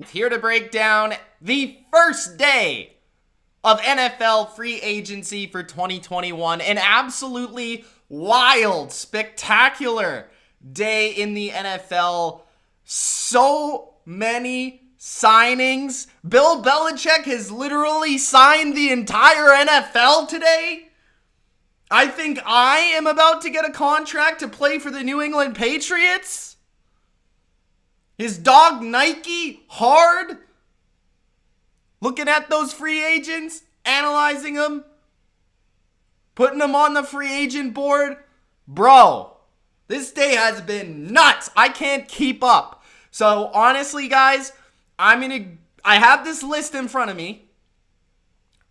Here to break down the first day of NFL free agency for 2021. An absolutely wild, spectacular day in the NFL. So many signings. Bill Belichick has literally signed the entire NFL today. I think I am about to get a contract to play for the New England Patriots. His dog Nike, hard. Looking at those free agents, analyzing them, putting them on the free agent board. Bro, this day has been nuts. I can't keep up. So honestly, guys, I have this list in front of me.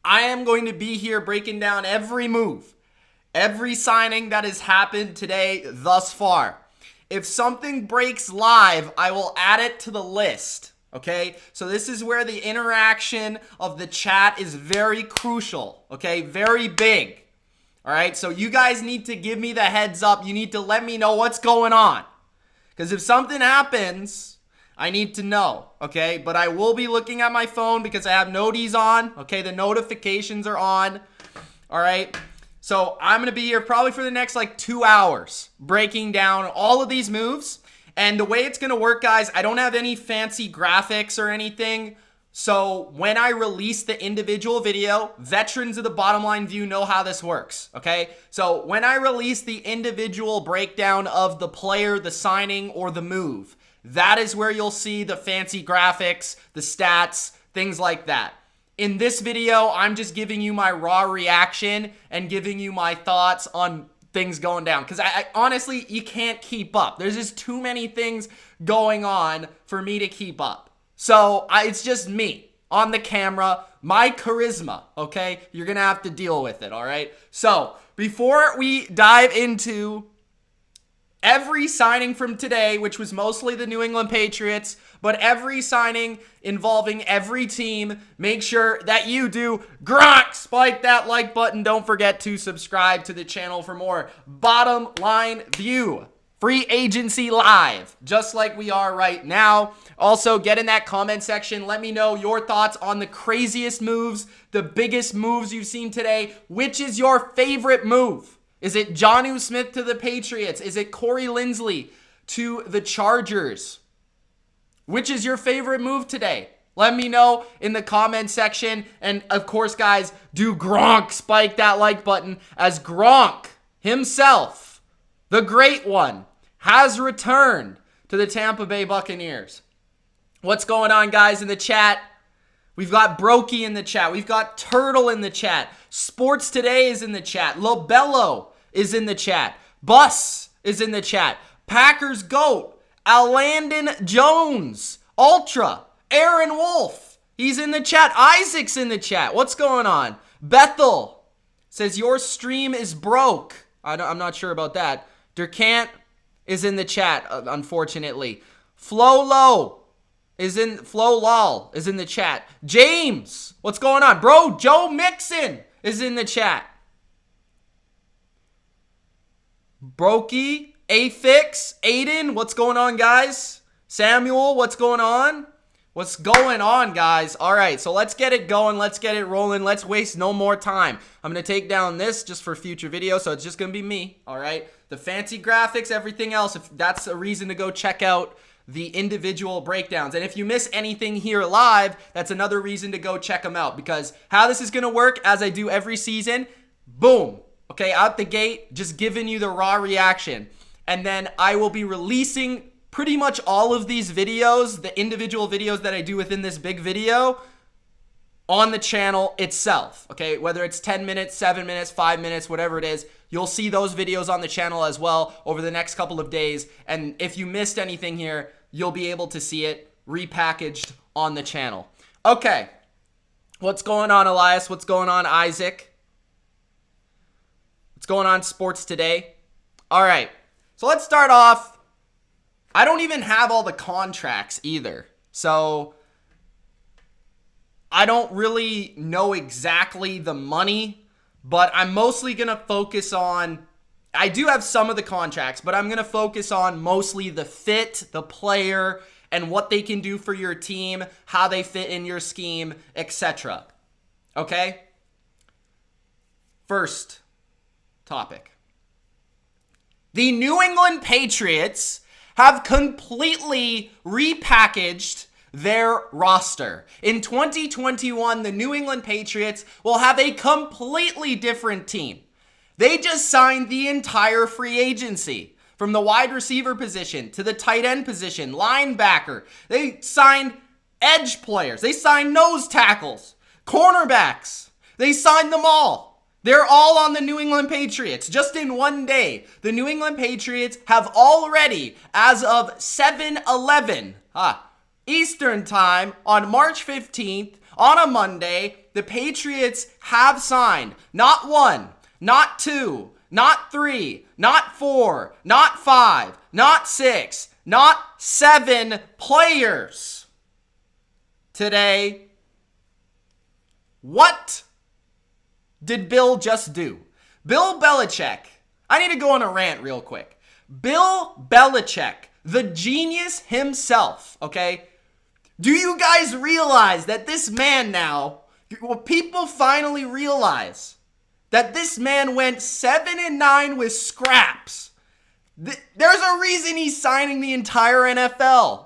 I am going to be here breaking down every move, every signing that has happened today thus far. If something breaks live, I will add it to the list. Okay, so this is where the interaction of the chat is very crucial. Okay, very big. All right, so you guys need to give me the heads up. You need to let me know what's going on. Because if something happens, I need to know. Okay, but I will be looking at my phone because I have noties on. Okay, the notifications are on. All right. So I'm going to be here probably for the next 2 hours breaking down all of these moves. And the way it's going to work, guys, I don't have any fancy graphics or anything. So when I release the individual video, veterans of the bottom line view know how this works, okay? So when I release the individual breakdown of the player, the signing, or the move, that is where you'll see the fancy graphics, the stats, things like that. In this video, I'm just giving you my raw reaction and giving you my thoughts on things going down. Because I honestly, you can't keep up. There's just too many things going on for me to keep up. So it's just me on the camera, my charisma, okay? You're going to have to deal with it, all right? So before we dive into every signing from today, which was mostly the New England Patriots, but every signing involving every team, make sure that you do spike that like button. Don't forget to subscribe to the channel for more bottom line view, free agency live, just like we are right now. Also, get in that comment section. Let me know your thoughts on the craziest moves, the biggest moves you've seen today. Which is your favorite move? Is it Jonnu Smith to the Patriots? Is it Corey Linsley to the Chargers? Which is your favorite move today? Let me know in the comment section. And of course, guys, do spike that like button, as Gronk himself, the great one, has returned to the Tampa Bay Buccaneers. What's going on, guys, in the chat? We've got Brokey in the chat. We've got Turtle in the chat. Sports Today is in the chat. Lobello is in the chat. Bus is in the chat. Packers GOAT. Alandon Jones. Ultra. Aaron Wolf. He's in the chat. Isaac's in the chat. What's going on? Bethel says your stream is broke. I'm not sure about that. Durkant is in the chat, unfortunately. Flo Lol is in the chat. James, what's going on? Bro, Joe Mixon is in the chat. Brokey, Afix, Aiden, what's going on, guys? Samuel, what's going on? What's going on, guys? All right, so let's get it going. Let's get it rolling. Let's waste no more time. I'm going to take down this just for future videos, so it's just going to be me, all right? The fancy graphics, everything else, if that's a reason to go check out the individual breakdowns. And if you miss anything here live, that's another reason to go check them out. Because how this is going to work, as I do every season, boom, okay, out the gate, just giving you the raw reaction. And then I will be releasing pretty much all of these videos, the individual videos that I do within this big video, on the channel itself, okay? Whether it's 10 minutes, 7 minutes, 5 minutes, whatever it is, you'll see those videos on the channel as well over the next couple of days. And if you missed anything here, you'll be able to see it repackaged on the channel. Okay, what's going on, Elias? What's going on, Isaac? What's going on, Sports Today? All right, so let's start off. I don't even have all the contracts either, so I don't really know exactly the money, but I'm mostly going to focus on, I do have some of the contracts, but I'm going to focus on mostly the fit, the player, and what they can do for your team, how they fit in your scheme, etc. Okay? First topic. The New England Patriots have completely repackaged their roster. In 2021, the New England Patriots will have a completely different team. They just signed the entire free agency, from the wide receiver position to the tight end position, linebacker. They signed edge players. They signed nose tackles, cornerbacks. They signed them all. They're all on the New England Patriots. Just in one day, the New England Patriots have already, as of 7/11 Eastern Time on March 15th, on a Monday, the Patriots have signed not one, not two, not three, not four, not five, not six, not 7 players today. What did Bill just do? Bill Belichick. I need to go on a rant real quick. Bill Belichick, the genius himself, okay? Do you guys realize that this man now, people finally realize that this man went 7-9 with scraps. There's a reason he's signing the entire NFL.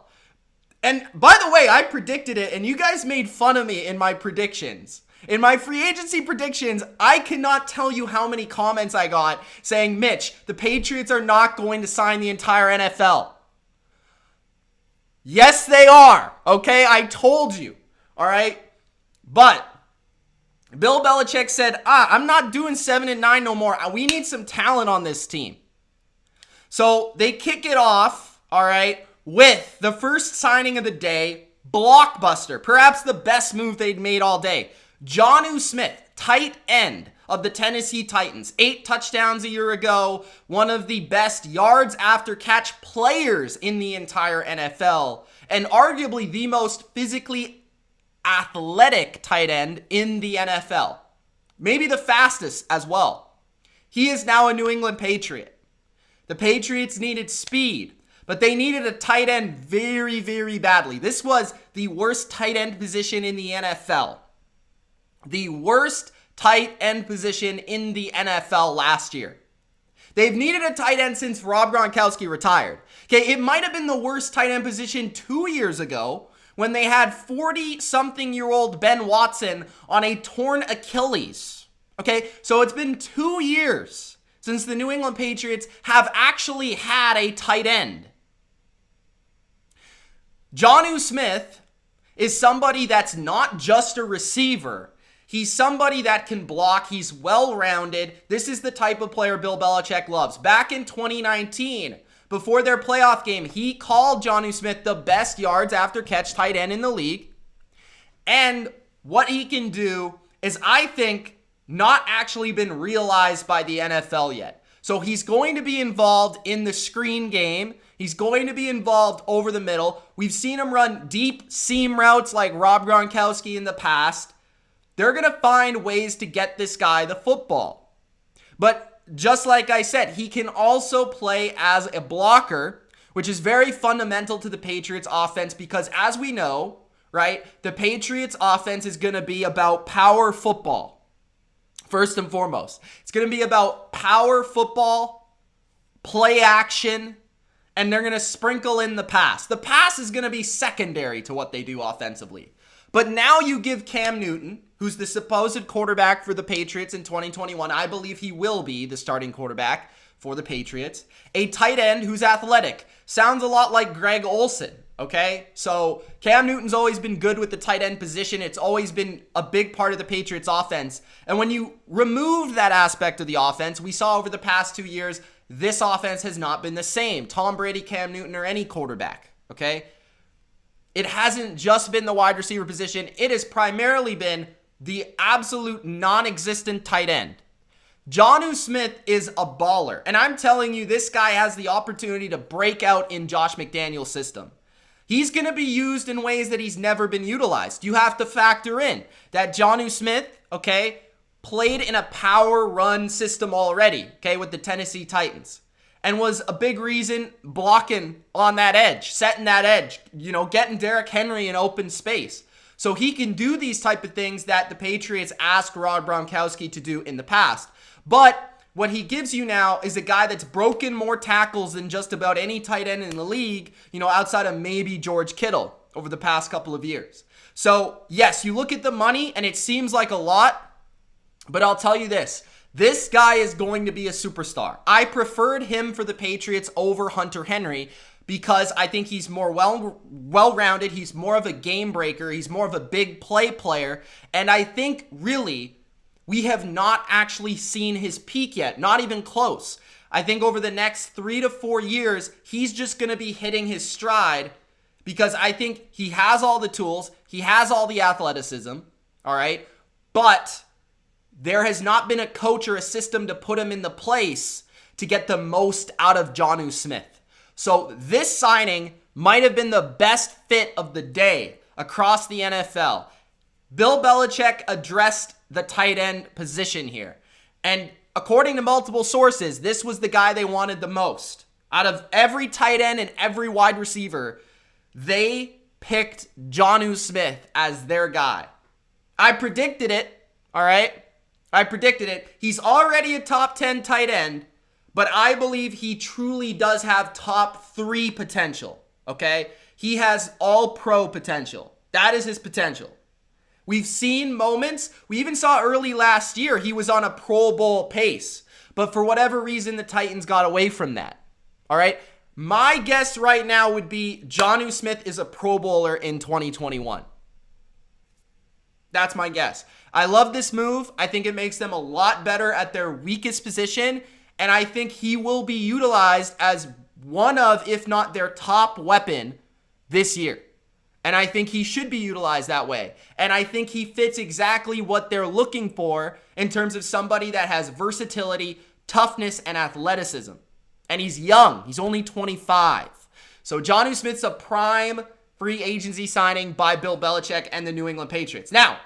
And by the way, I predicted it, and you guys made fun of me in my predictions. In my free agency predictions, I cannot tell you how many comments I got saying, Mitch, the Patriots are not going to sign the entire NFL. Yes, they are. Okay, I told you. All right? But Bill Belichick said, I'm not doing 7-9 no more. We need some talent on this team. So they kick it off, all right, with the first signing of the day, blockbuster, perhaps the best move they'd made all day. Jonnu Smith, tight end of the Tennessee Titans. 8 touchdowns a year ago, one of the best yards after catch players in the entire NFL, and arguably the most physically athletic tight end in the NFL. Maybe the fastest as well. He is now a New England Patriot. The Patriots needed speed, but they needed a tight end very, very badly. This was the worst tight end position in the NFL. The worst tight end position in the NFL last year. They've needed a tight end since Rob Gronkowski retired. Okay, it might have been the worst tight end position 2 years ago, when they had 40-something-year-old Ben Watson on a torn Achilles. Okay, so it's been 2 years since the New England Patriots have actually had a tight end. Jonnu Smith is somebody that's not just a receiver. He's somebody that can block. He's well-rounded. This is the type of player Bill Belichick loves. Back in 2019, before their playoff game, he called Jonnu Smith the best yards after catch tight end in the league. And what he can do is, I think, not actually been realized by the NFL yet. So he's going to be involved in the screen game. He's going to be involved over the middle. We've seen him run deep seam routes like Rob Gronkowski in the past. They're going to find ways to get this guy the football. But just like I said, he can also play as a blocker, which is very fundamental to the Patriots offense because, as we know, right, the Patriots offense is going to be about power football. First and foremost, it's going to be about power football, play action, and they're going to sprinkle in the pass. The pass is going to be secondary to what they do offensively. But now you give Cam Newton, who's the supposed quarterback for the Patriots in 2021, I believe he will be the starting quarterback for the Patriots, a tight end who's athletic. Sounds a lot like Greg Olsen, okay? So Cam Newton's always been good with the tight end position. It's always been a big part of the Patriots offense. And when you remove that aspect of the offense, we saw over the past 2 years, this offense has not been the same. Tom Brady, Cam Newton, or any quarterback, okay? It hasn't just been the wide receiver position. It has primarily been the absolute non-existent tight end. Jonnu Smith is a baller. And I'm telling you, this guy has the opportunity to break out in Josh McDaniels' system. He's going to be used in ways that he's never been utilized. You have to factor in that Jonnu Smith, okay, played in a power run system already, okay, with the Tennessee Titans. and was a big reason blocking on that edge, setting that edge, getting Derrick Henry in open space. So he can do these type of things that the Patriots asked Rob Gronkowski to do in the past. But what he gives you now is a guy that's broken more tackles than just about any tight end in the league, outside of maybe George Kittle over the past couple of years. So yes, you look at the money and it seems like a lot, but I'll tell you this. This guy is going to be a superstar. I preferred him for the Patriots over Hunter Henry because I think he's more well-rounded. He's more of a game breaker. He's more of a big play player. And I think really we have not actually seen his peak yet, not even close. I think over the next 3 to 4 years, he's just going to be hitting his stride because I think he has all the tools. He has all the athleticism, all right? But there has not been a coach or a system to put him in the place to get the most out of Jonnu Smith. So this signing might have been the best fit of the day across the NFL. Bill Belichick addressed the tight end position here. And according to multiple sources, this was the guy they wanted the most. Out of every tight end and every wide receiver, they picked Jonnu Smith as their guy. I predicted it, all right? I predicted it. He's already a top 10 tight end, but I believe he truly does have top 3 potential, okay? He has all-pro potential. That is his potential. We've seen moments. We even saw early last year he was on a Pro Bowl pace, but for whatever reason, the Titans got away from that, all right? My guess right now would be Jonnu Smith is a Pro Bowler in 2021. That's my guess. I love this move. I think it makes them a lot better at their weakest position, and I think he will be utilized as one of, if not their top weapon this year. And I think he should be utilized that way. And I think he fits exactly what they're looking for in terms of somebody that has versatility, toughness, and athleticism. And he's young. He's only 25. So Jonnu Smith's a prime free agency signing by Bill Belichick and the New England Patriots. Now,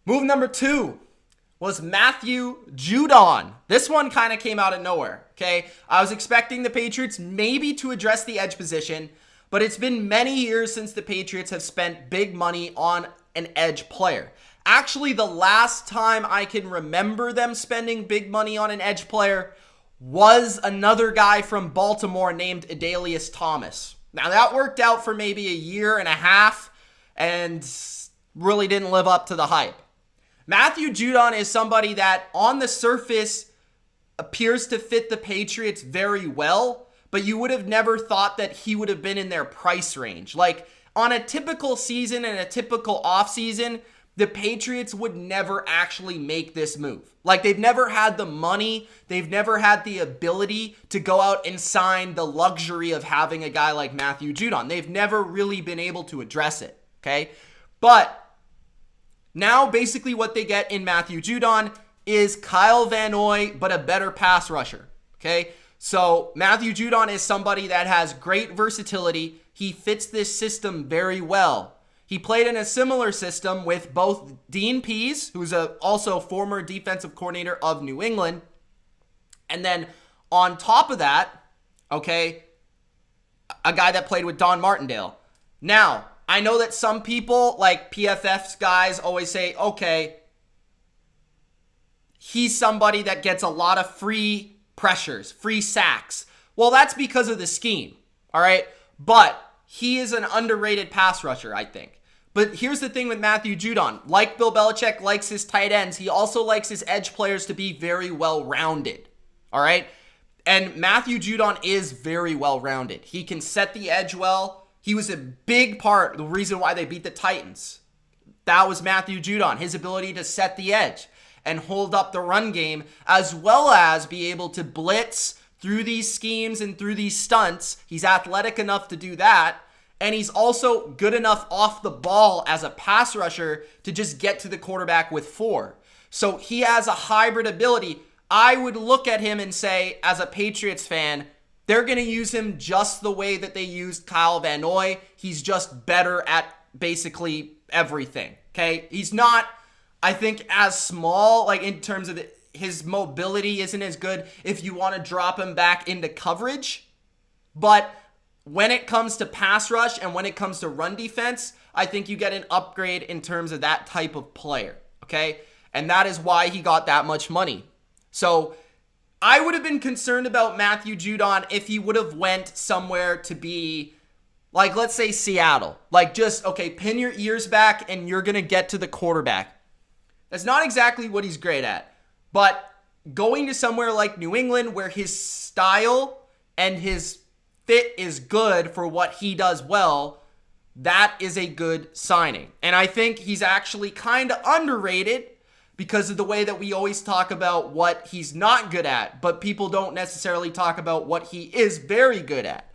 move number 2 was Matthew Judon. This one kind of came out of nowhere, okay? I was expecting the Patriots maybe to address the edge position, but it's been many years since the Patriots have spent big money on an edge player. Actually, the last time I can remember them spending big money on an edge player was another guy from Baltimore named Adalius Thomas. Now, that worked out for maybe a year and a half and really didn't live up to the hype. Matthew Judon is somebody that on the surface appears to fit the Patriots very well, but you would have never thought that he would have been in their price range. Like on a typical season and a typical offseason, the Patriots would never actually make this move. Like they've never had the money, they've never had the ability to go out and sign the luxury of having a guy like Matthew Judon. They've never really been able to address it, okay? But now basically what they get in Matthew Judon is Kyle Van Noy, but a better pass rusher, okay? So Matthew Judon is somebody that has great versatility. He fits this system very well. He played in a similar system with both Dean Pease, who's also former defensive coordinator of New England. And then on top of that, okay, a guy that played with Don Martindale. Now, I know that some people, like PFF's guys, always say, okay, he's somebody that gets a lot of free pressures, free sacks. Well, that's because of the scheme, all right? But he is an underrated pass rusher, I think. But here's the thing with Matthew Judon. Like Bill Belichick likes his tight ends, he also likes his edge players to be very well-rounded, all right? And Matthew Judon is very well-rounded. He can set the edge well. He was a big part of the reason why they beat the Titans. That was Matthew Judon, his ability to set the edge and hold up the run game, as well as be able to blitz through these schemes and through these stunts. He's athletic enough to do that. And he's also good enough off the ball as a pass rusher to just get to the quarterback with 4. So he has a hybrid ability. I would look at him and say, as a Patriots fan, they're going to use him just the way that they used Kyle Van Noy. He's just better at basically everything, okay? He's not, I think, as small, like in terms of his mobility isn't as good if you want to drop him back into coverage. But when it comes to pass rush and when it comes to run defense, I think you get an upgrade in terms of that type of player, okay? And that is why he got that much money. So I would have been concerned about Matthew Judon if he would have went somewhere to be, like, let's say Seattle. Like, just, okay, pin your ears back and you're going to get to the quarterback. That's not exactly what he's great at. But going to somewhere like New England where his style and his fit is good for what he does well, that is a good signing. And I think he's actually kind of underrated because of the way that we always talk about what he's not good at, but people don't necessarily talk about what he is very good at.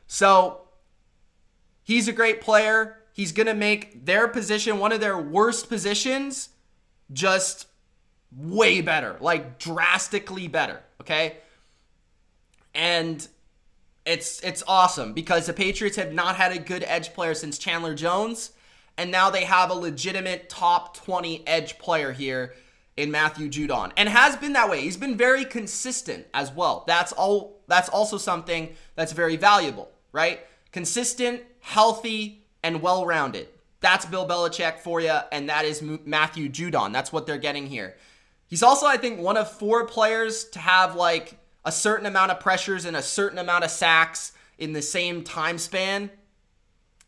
So he's a great player. He's going to make their position, one of their worst positions, just way better, like drastically better, okay? And it's awesome because the Patriots have not had a good edge player since Chandler Jones, and now they have a legitimate top 20 edge player here in Matthew Judon, and has been that way. He's been very consistent as well. That's also something that's very valuable, right? Consistent, healthy, and well-rounded. That's Bill Belichick for you, and that is Matthew Judon. That's what they're getting here. He's also, I think, one of 4 players to have like a certain amount of pressures and a certain amount of sacks in the same time span.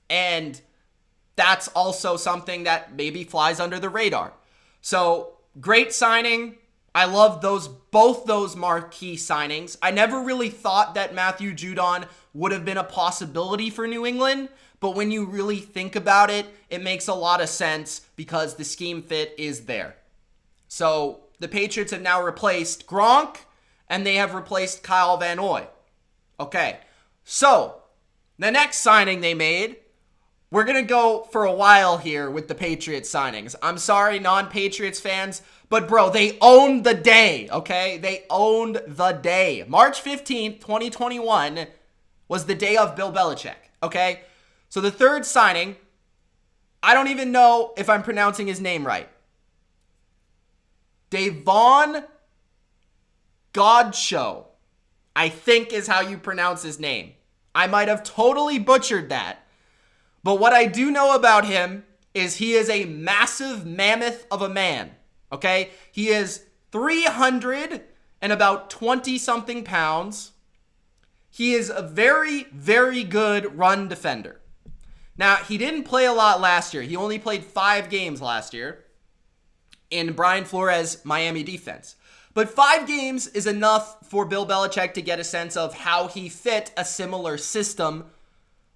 And that's also something that maybe flies under the radar. So great signing. I love both those marquee signings. I never really thought that Matthew Judon would have been a possibility for New England, but when you really think about it, it makes a lot of sense because the scheme fit is there. So the Patriots have now replaced Gronk, and they have replaced Kyle Van Noy. Okay, so the next signing they made, we're going to go for a while here with the Patriots signings. I'm sorry, non-Patriots fans, but bro, they owned the day, okay? They owned the day. March 15th, 2021 was the day of Bill Belichick, okay? So the third signing, I don't even know if I'm pronouncing his name right. Davon Godchaux, I think is how you pronounce his name. I might have totally butchered that. But what I do know about him is he is a massive mammoth of a man, okay? He is 300 and about 20-something pounds. He is a very, very good run defender. Now, he didn't play a lot last year. He only played 5 games last year in Brian Flores' Miami defense. But 5 games is enough for Bill Belichick to get a sense of how he fit a similar system,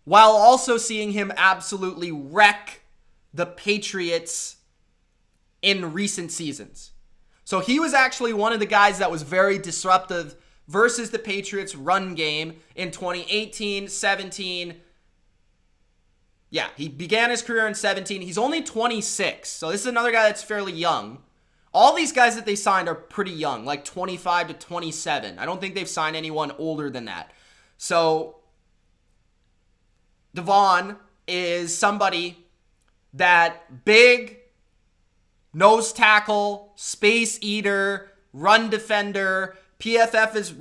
while also seeing him absolutely wreck the Patriots in recent seasons. So he was actually one of the guys that was very disruptive versus the Patriots run game in 2018, 17. Yeah, he began his career in 17. He's only 26, so this is another guy that's fairly young. All these guys that they signed are pretty young, like 25 to 27. I don't think they've signed anyone older than that. So Devon is somebody that big, nose tackle, space eater, run defender. PFF has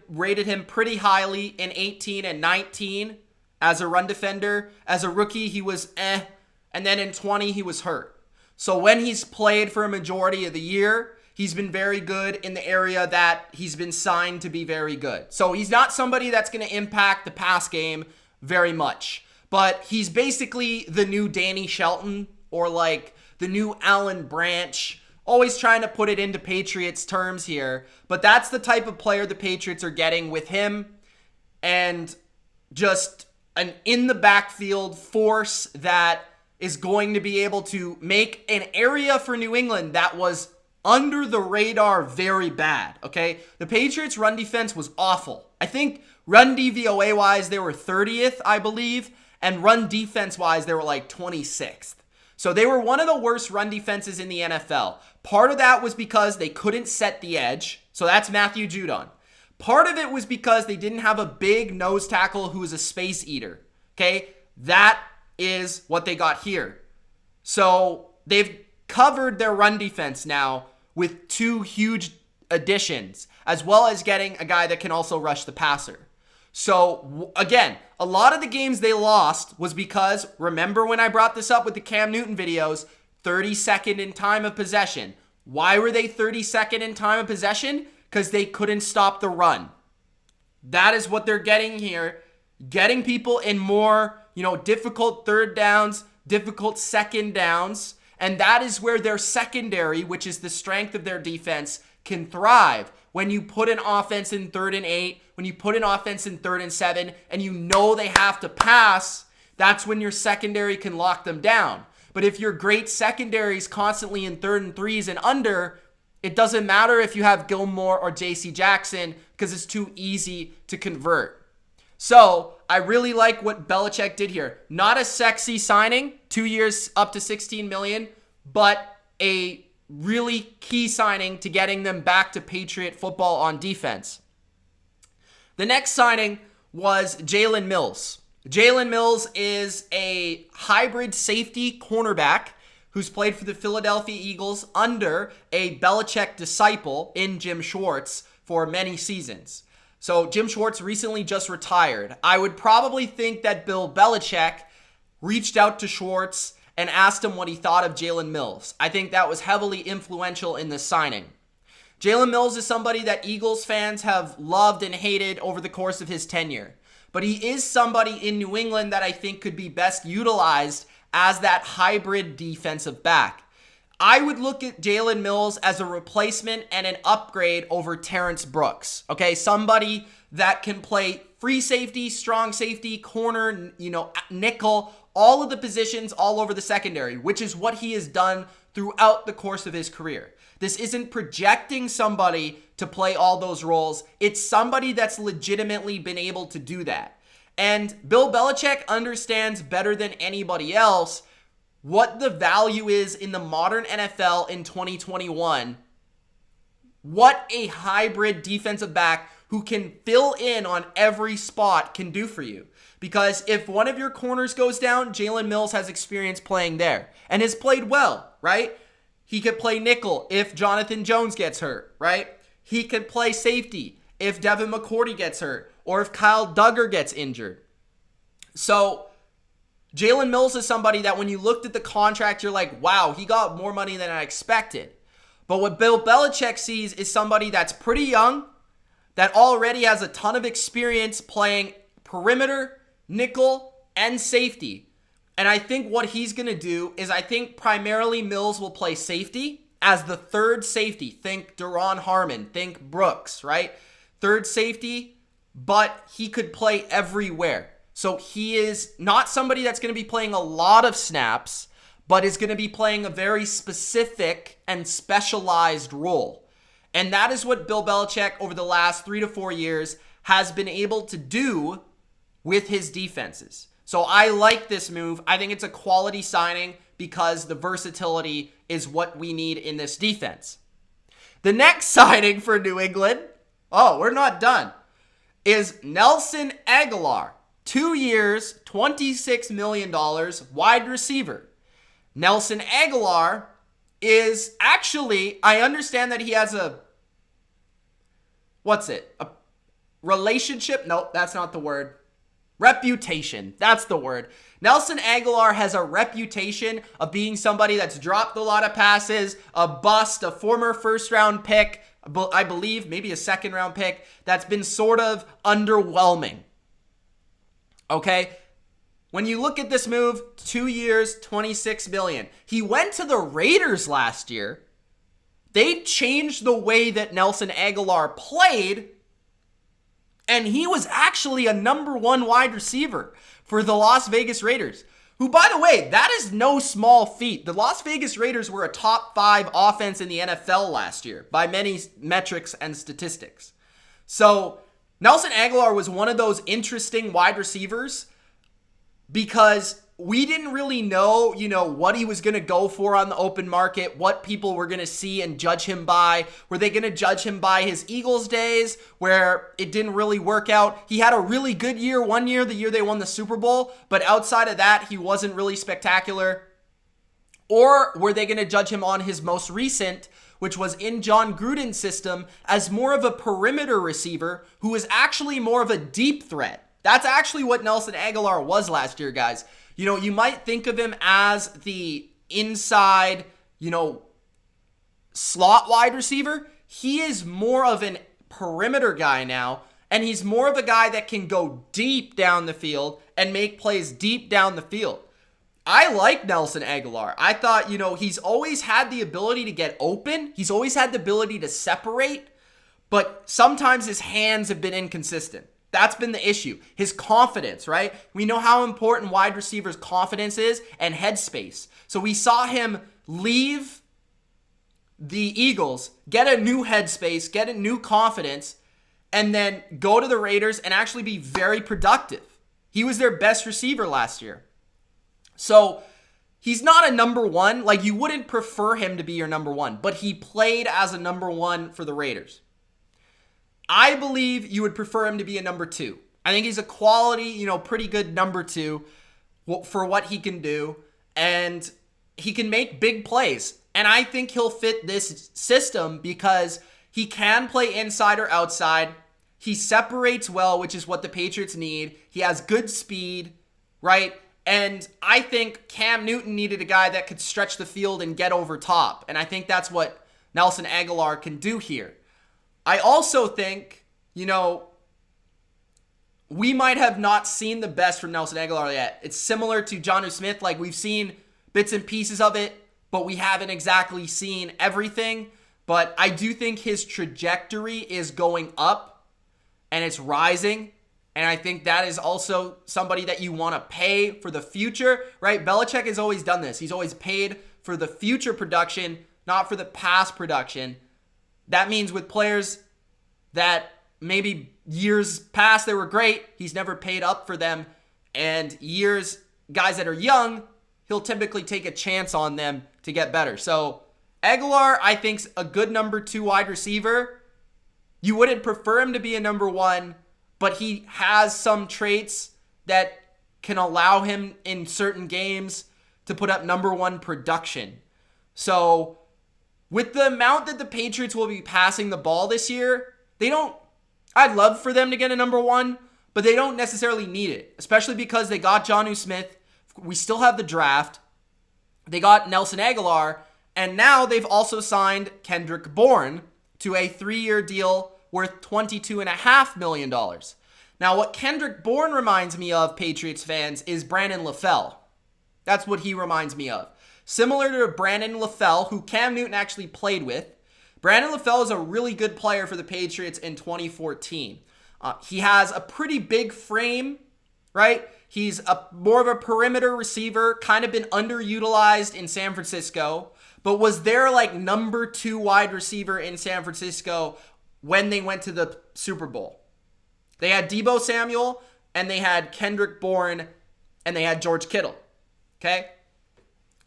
rated him pretty highly in 18 and 19 as a run defender. As a rookie, he was and then in 20, he was hurt. So when he's played for a majority of the year, he's been very good in the area that he's been signed to be very good. So he's not somebody that's going to impact the pass game very much. But he's basically the new Danny Shelton or like the new Alan Branch. Always trying to put it into Patriots terms here. But that's the type of player the Patriots are getting with him. And just an in the backfield force that is going to be able to make an area for New England that was under the radar very bad, okay? The Patriots' run defense was awful. I think run DVOA-wise, they were 30th, I believe, and run defense-wise, they were like 26th. So they were one of the worst run defenses in the NFL. Part of that was because they couldn't set the edge, so that's Matthew Judon. Part of it was because they didn't have a big nose tackle who was a space eater, okay? That is what they got here. So they've covered their run defense now with 2 huge additions, as well as getting a guy that can also rush the passer. So again, a lot of the games they lost was because, remember when I brought this up with the Cam Newton videos, 32nd in time of possession. Why were they 32nd in time of possession? Because they couldn't stop the run. That is what they're getting here. Getting people in more, difficult third downs, difficult second downs. And that is where their secondary, which is the strength of their defense, can thrive. When you put an offense in 3rd and 8, when you put an offense in 3rd and 7, and they have to pass, that's when your secondary can lock them down. But if your great secondary is constantly in 3rd and 3s and under, it doesn't matter if you have Gilmore or J.C. Jackson because it's too easy to convert. So I really like what Belichick did here. Not a sexy signing, 2 years up to $16 million, but a really key signing to getting them back to Patriot football on defense. The next signing was Jalen Mills. Jalen Mills is a hybrid safety cornerback who's played for the Philadelphia Eagles under a Belichick disciple in Jim Schwartz for many seasons. So Jim Schwartz recently just retired. I would probably think that Bill Belichick reached out to Schwartz and asked him what he thought of Jalen Mills. I think that was heavily influential in this signing. Jalen Mills is somebody that Eagles fans have loved and hated over the course of his tenure. But he is somebody in New England that I think could be best utilized as that hybrid defensive back. I would look at Jalen Mills as a replacement and an upgrade over Terrence Brooks. Okay, somebody that can play free safety, strong safety, corner, nickel, all of the positions all over the secondary, which is what he has done throughout the course of his career. This isn't projecting somebody to play all those roles. It's somebody that's legitimately been able to do that. And Bill Belichick understands better than anybody else what the value is in the modern NFL in 2021. What a hybrid defensive back who can fill in on every spot can do for you. Because if one of your corners goes down, Jalen Mills has experience playing there and has played well, right? He could play nickel if Jonathan Jones gets hurt, right? He could play safety if Devin McCourty gets hurt or if Kyle Duggar gets injured. So Jalen Mills is somebody that when you looked at the contract, you're like, wow, he got more money than I expected. But what Bill Belichick sees is somebody that's pretty young, that already has a ton of experience playing perimeter, nickel, and safety. And I think what he's going to do is I think primarily Mills will play safety as the third safety. Think Duron Harmon, think Brooks, right? Third safety, but he could play everywhere. So he is not somebody that's going to be playing a lot of snaps, but is going to be playing a very specific and specialized role. And that is what Bill Belichick over the last 3 to 4 years has been able to do with his defenses. So I like this move. I think it's a quality signing because the versatility is what we need in this defense. The next signing for New England, we're not done, is Nelson Agholor. 2 years, $26 million, wide receiver. Nelson Agholor is actually, I understand that he has a relationship? No, that's not the word. Reputation. That's the word. Nelson Agholor has a reputation of being somebody that's dropped a lot of passes, a bust, a former first-round pick, I believe, maybe a second-round pick, that's been sort of underwhelming. Okay? When you look at this move, 2 years, $26 million. He went to the Raiders last year. They changed the way that Nelson Agholor played, and he was actually a number 1 wide receiver for the Las Vegas Raiders, who, by the way, that is no small feat. The Las Vegas Raiders were a top 5 offense in the NFL last year by many metrics and statistics. So Nelson Agholor was one of those interesting wide receivers because we didn't really know, what he was going to go for on the open market, what people were going to see and judge him by. Were they going to judge him by his Eagles days where it didn't really work out? He had a really good year one year, the year they won the Super Bowl, but outside of that, he wasn't really spectacular. Or were they going to judge him on his most recent, which was in John Gruden's system, as more of a perimeter receiver who is actually more of a deep threat. That's actually what Nelson Agholor was last year, guys. You might think of him as the inside, slot wide receiver. He is more of an perimeter guy now, and he's more of a guy that can go deep down the field and make plays deep down the field. I like Nelson Agholor. I thought, he's always had the ability to get open. He's always had the ability to separate, but sometimes his hands have been inconsistent. That's been the issue. His confidence, right? We know how important wide receivers' confidence is and headspace. So we saw him leave the Eagles, get a new headspace, get a new confidence, and then go to the Raiders and actually be very productive. He was their best receiver last year. So he's not a number one. Like, you wouldn't prefer him to be your number one, but he played as a number one for the Raiders. I believe you would prefer him to be a number two. I think he's a quality, pretty good number two for what he can do, and he can make big plays. And I think he'll fit this system because he can play inside or outside. He separates well, which is what the Patriots need. He has good speed, right? And I think Cam Newton needed a guy that could stretch the field and get over top. And I think that's what Nelson Agholor can do here. I also think, we might have not seen the best from Nelson Agholor yet. It's similar to Jonnu Smith. Like, we've seen bits and pieces of it, but we haven't exactly seen everything. But I do think his trajectory is going up and it's rising. And I think that is also somebody that you want to pay for the future, right? Belichick has always done this. He's always paid for the future production, not for the past production. That means with players that maybe years past they were great, he's never paid up for them. And guys that are young, he'll typically take a chance on them to get better. So Agholor, I think, is a good number two wide receiver. You wouldn't prefer him to be a number one, but he has some traits that can allow him in certain games to put up number one production. So with the amount that the Patriots will be passing the ball this year, I'd love for them to get a number one, but they don't necessarily need it, especially because they got Jonnu Smith. We still have the draft. They got Nelson Agholor, and now they've also signed Kendrick Bourne to a 3-year deal worth $22.5 million. Now, what Kendrick Bourne reminds me of, Patriots fans, is Brandon LaFell. That's what he reminds me of. Similar to Brandon LaFell, who Cam Newton actually played with. Brandon LaFell is a really good player for the Patriots in 2014. He has a pretty big frame, right? He's more of a perimeter receiver, kind of been underutilized in San Francisco, but was their number 2 wide receiver in San Francisco when they went to the Super Bowl. They had Deebo Samuel, and they had Kendrick Bourne, and they had George Kittle. Okay?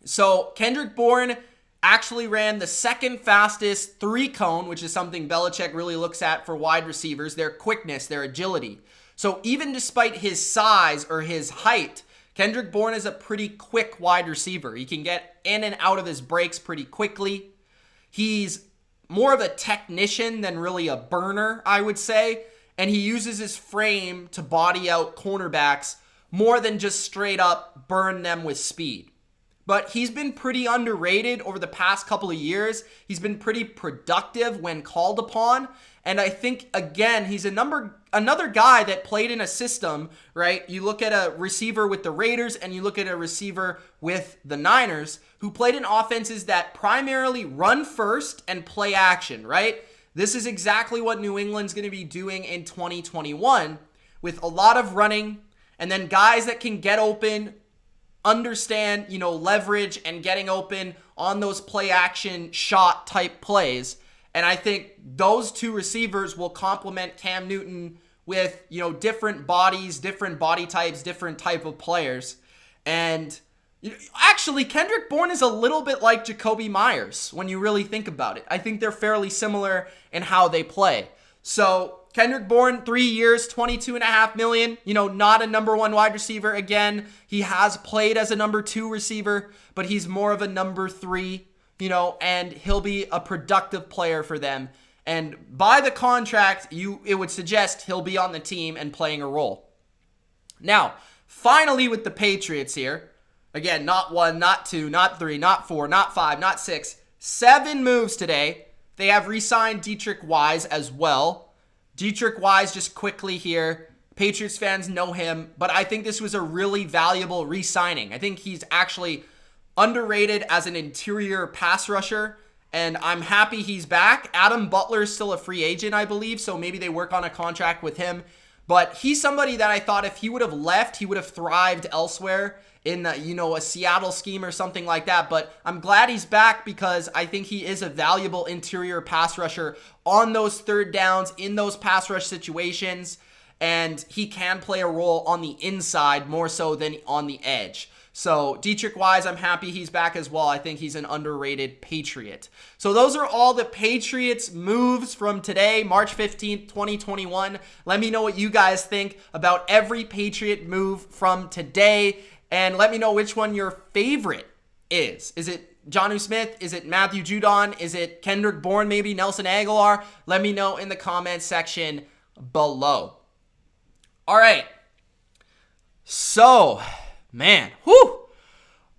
So Kendrick Bourne actually ran the second fastest 3-cone, which is something Belichick really looks at for wide receivers, their quickness, their agility. So even despite his size or his height, Kendrick Bourne is a pretty quick wide receiver. He can get in and out of his breaks pretty quickly. He's more of a technician than really a burner, I would say. And he uses his frame to body out cornerbacks more than just straight up burn them with speed. But he's been pretty underrated over the past couple of years. He's been pretty productive when called upon. And I think, again, he's another guy that played in a system, right? You look at a receiver with the Raiders and you look at a receiver with the Niners who played in offenses that primarily run first and play action, right? This is exactly what New England's going to be doing in 2021 with a lot of running and then guys that can get open, understand, leverage and getting open on those play action shot type plays. And I think those two receivers will complement Cam Newton with, different bodies, different body types, different type of players. And actually, Kendrick Bourne is a little bit like Jacoby Myers when you really think about it. I think they're fairly similar in how they play. So Kendrick Bourne, 3 years, $22.5 million. Not a number 1 wide receiver. Again, he has played as a number 2 receiver, but he's more of a number 3. and he'll be a productive player for them. And by the contract, it would suggest he'll be on the team and playing a role. Now, finally with the Patriots here, again, not 1, not 2, not 3, not 4, not 5, not 6, 7 moves today. They have re-signed Dietrich Wise as well. Dietrich Wise, just quickly here, Patriots fans know him, but I think this was a really valuable re-signing. I think he's actually underrated as an interior pass rusher, and I'm happy he's back. Adam Butler is still a free agent, I believe, so maybe they work on a contract with him. But he's somebody that I thought if he would have left, he would have thrived elsewhere in a Seattle scheme or something like that. But I'm glad he's back because I think he is a valuable interior pass rusher on those third downs, in those pass rush situations, and he can play a role on the inside more so than on the edge. So Dietrich Wise, I'm happy he's back as well. I think he's an underrated Patriot. So those are all the Patriots moves from today, March 15th, 2021. Let me know what you guys think about every Patriot move from today. And let me know which one your favorite is. Is it Jonnu Smith? Is it Matthew Judon? Is it Kendrick Bourne, maybe Nelson Aguilar? Let me know in the comments section below. All right. So, man,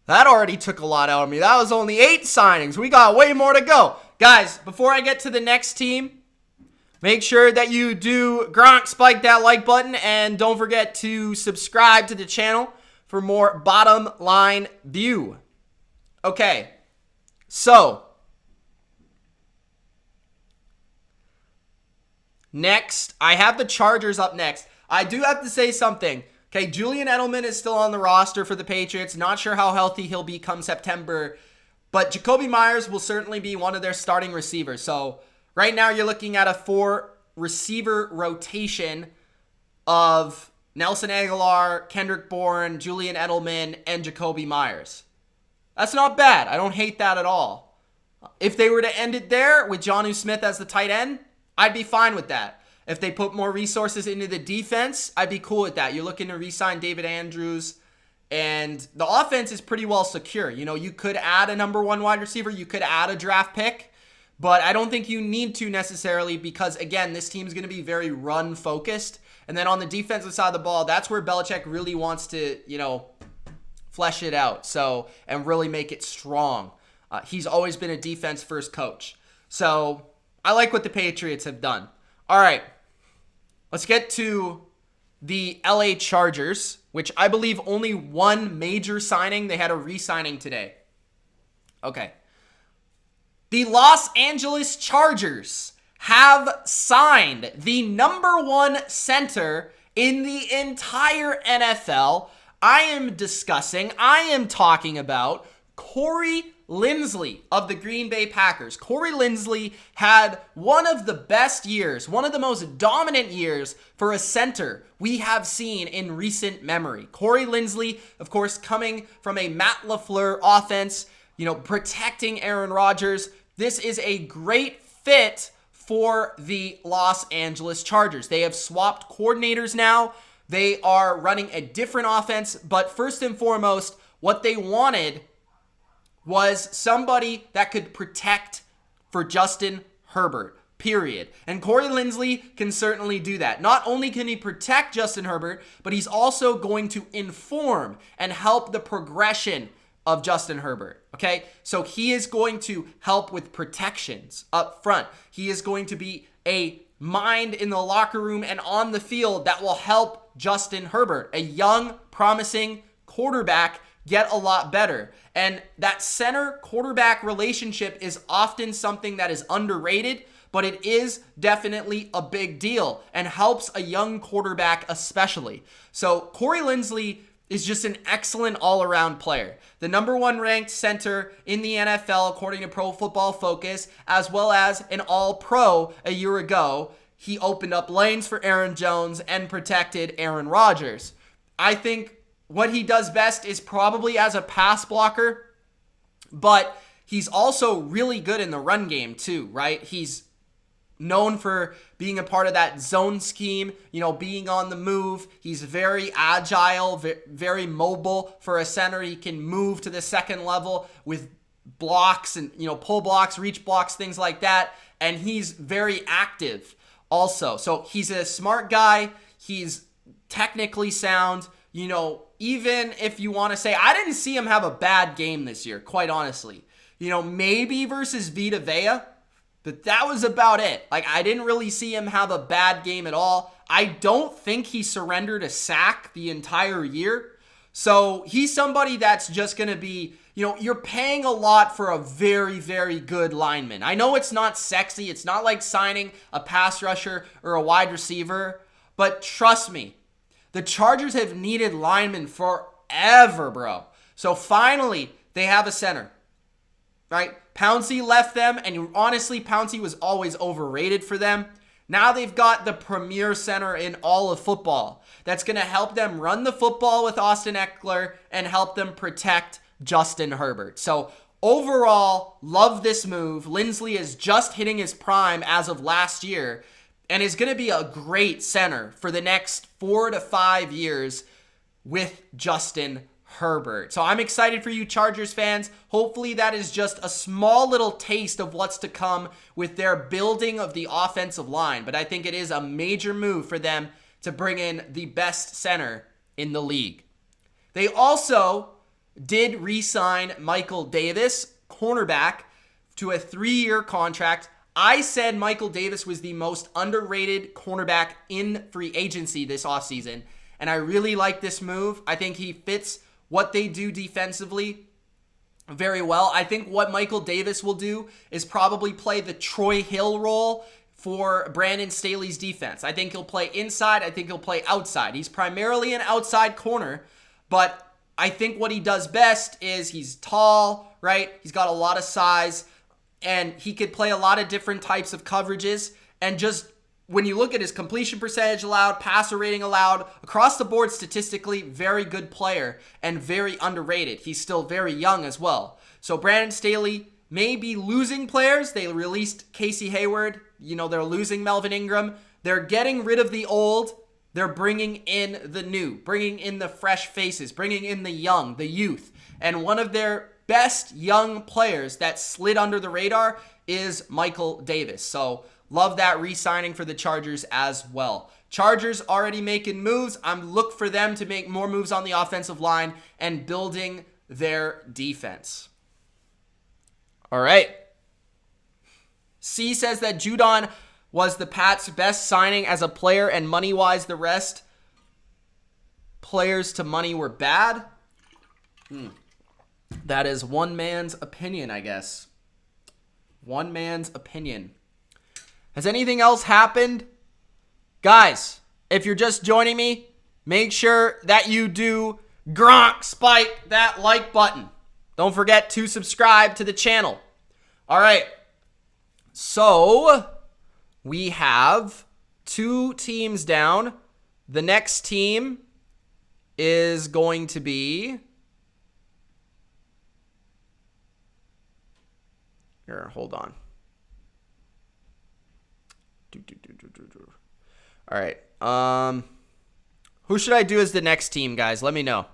that already took a lot out of me. That was only 8 signings. We got way more to go. Guys, before I get to the next team, make sure that you do spike that like button, and don't forget to subscribe to the channel for more Bottom Line View. Okay, so next, I have the Chargers up next. I do have to say something. Okay, Julian Edelman is still on the roster for the Patriots. Not sure how healthy he'll be come September. But Jakobi Meyers will certainly be one of their starting receivers. So right now you're looking at a 4-receiver rotation of Nelson Aguilar, Kendrick Bourne, Julian Edelman, and Jakobi Meyers. That's not bad. I don't hate that at all. If they were to end it there with Jonnu Smith as the tight end, I'd be fine with that. If they put more resources into the defense, I'd be cool with that. You're looking to re-sign David Andrews, and the offense is pretty well secure. You could add a number 1 wide receiver. You could add a draft pick, but I don't think you need to necessarily because, again, this team is going to be very run-focused. And then on the defensive side of the ball, that's where Belichick really wants to, flesh it out and really make it strong. He's always been a defense-first coach. So I like what the Patriots have done. All right, let's get to the LA Chargers, which I believe only one major signing. They had a re-signing today. Okay. The Los Angeles Chargers have signed the number 1 center in the entire NFL. I am talking about Corey Linsley of the Green Bay Packers. Corey Linsley had one of the best years, one of the most dominant years for a center we have seen in recent memory. Corey Linsley, of course, coming from a Matt LaFleur offense, protecting Aaron Rodgers. This is a great fit for the Los Angeles Chargers. They have swapped coordinators now. They are running a different offense, but first and foremost, what they wanted was somebody that could protect for Justin Herbert, period. And Corey Linsley can certainly do that. Not only can he protect Justin Herbert, but he's also going to inform and help the progression of Justin Herbert, okay? So he is going to help with protections up front. He is going to be a mind in the locker room and on the field that will help Justin Herbert, a young, promising quarterback, get a lot better. And that center-quarterback relationship is often something that is underrated, but it is definitely a big deal and helps a young quarterback especially. So Corey Linsley is just an excellent all-around player. The number 1 ranked center in the NFL according to Pro Football Focus, as well as an all-pro a year ago. He opened up lanes for Aaron Jones and protected Aaron Rodgers. I think what he does best is probably as a pass blocker, but he's also really good in the run game too, right? He's known for being a part of that zone scheme, being on the move. He's very agile, very mobile for a center. He can move to the second level with blocks and, pull blocks, reach blocks, things like that. And he's very active also. So he's a smart guy. He's technically sound. Even if you want to say, I didn't see him have a bad game this year, quite honestly. Maybe versus Vita Vea, but that was about it. Like, I didn't really see him have a bad game at all. I don't think he surrendered a sack the entire year. So he's somebody that's just going to be, you're paying a lot for a very, very good lineman. I know it's not sexy. It's not like signing a pass rusher or a wide receiver, but trust me, the Chargers have needed linemen forever, bro. So finally, they have a center, right? Pouncey left them, and honestly, Pouncey was always overrated for them. Now they've got the premier center in all of football that's going to help them run the football with Austin Eckler and help them protect Justin Herbert. So overall, love this move. Linsley is just hitting his prime as of last year and is going to be a great center for the next 4 to 5 years with Justin Herbert. So I'm excited for you Chargers fans. Hopefully that is just a small little taste of what's to come with their building of the offensive line. But I think it is a major move for them to bring in the best center in the league. They also did re-sign Michael Davis, cornerback, to a 3-year contract. I said Michael Davis was the most underrated cornerback in free agency this offseason, and I really like this move. I think he fits what they do defensively very well. I think what Michael Davis will do is probably play the Troy Hill role for Brandon Staley's defense. I think he'll play inside. I think he'll play outside. He's primarily an outside corner, but I think what he does best is he's tall, right? He's got a lot of size, and he could play a lot of different types of coverages. And just when you look at his completion percentage allowed, passer rating allowed, across the board statistically, very good player and very underrated. He's still very young as well. So Brandon Staley may be losing players. They released Casey Hayward. They're losing Melvin Ingram. They're getting rid of the old. They're bringing in the new, bringing in the fresh faces, bringing in the young, the youth. And one of their best young players that slid under the radar is Michael Davis. So love that re-signing for the Chargers as well. Chargers already making moves. I'm looking for them to make more moves on the offensive line and building their defense. All right. C says that Judon was the Pats' best signing as a player, and money-wise, the rest players to money were bad. That is one man's opinion, I guess. One man's opinion. Has anything else happened? Guys, if you're just joining me, make sure that you do Gronk spike that like button. Don't forget to subscribe to the channel. All right. So we have 2 teams down. The next team is going to be... Here, hold on. All right. Who should I do as the next team, guys? Let me know.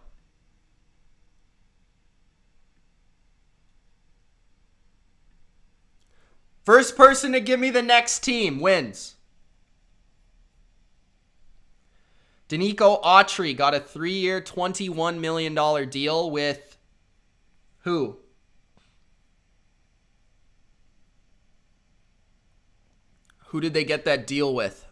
First person to give me the next team wins. Danico Autry got a 3-year, $21 million deal with who? Who did they get that deal with?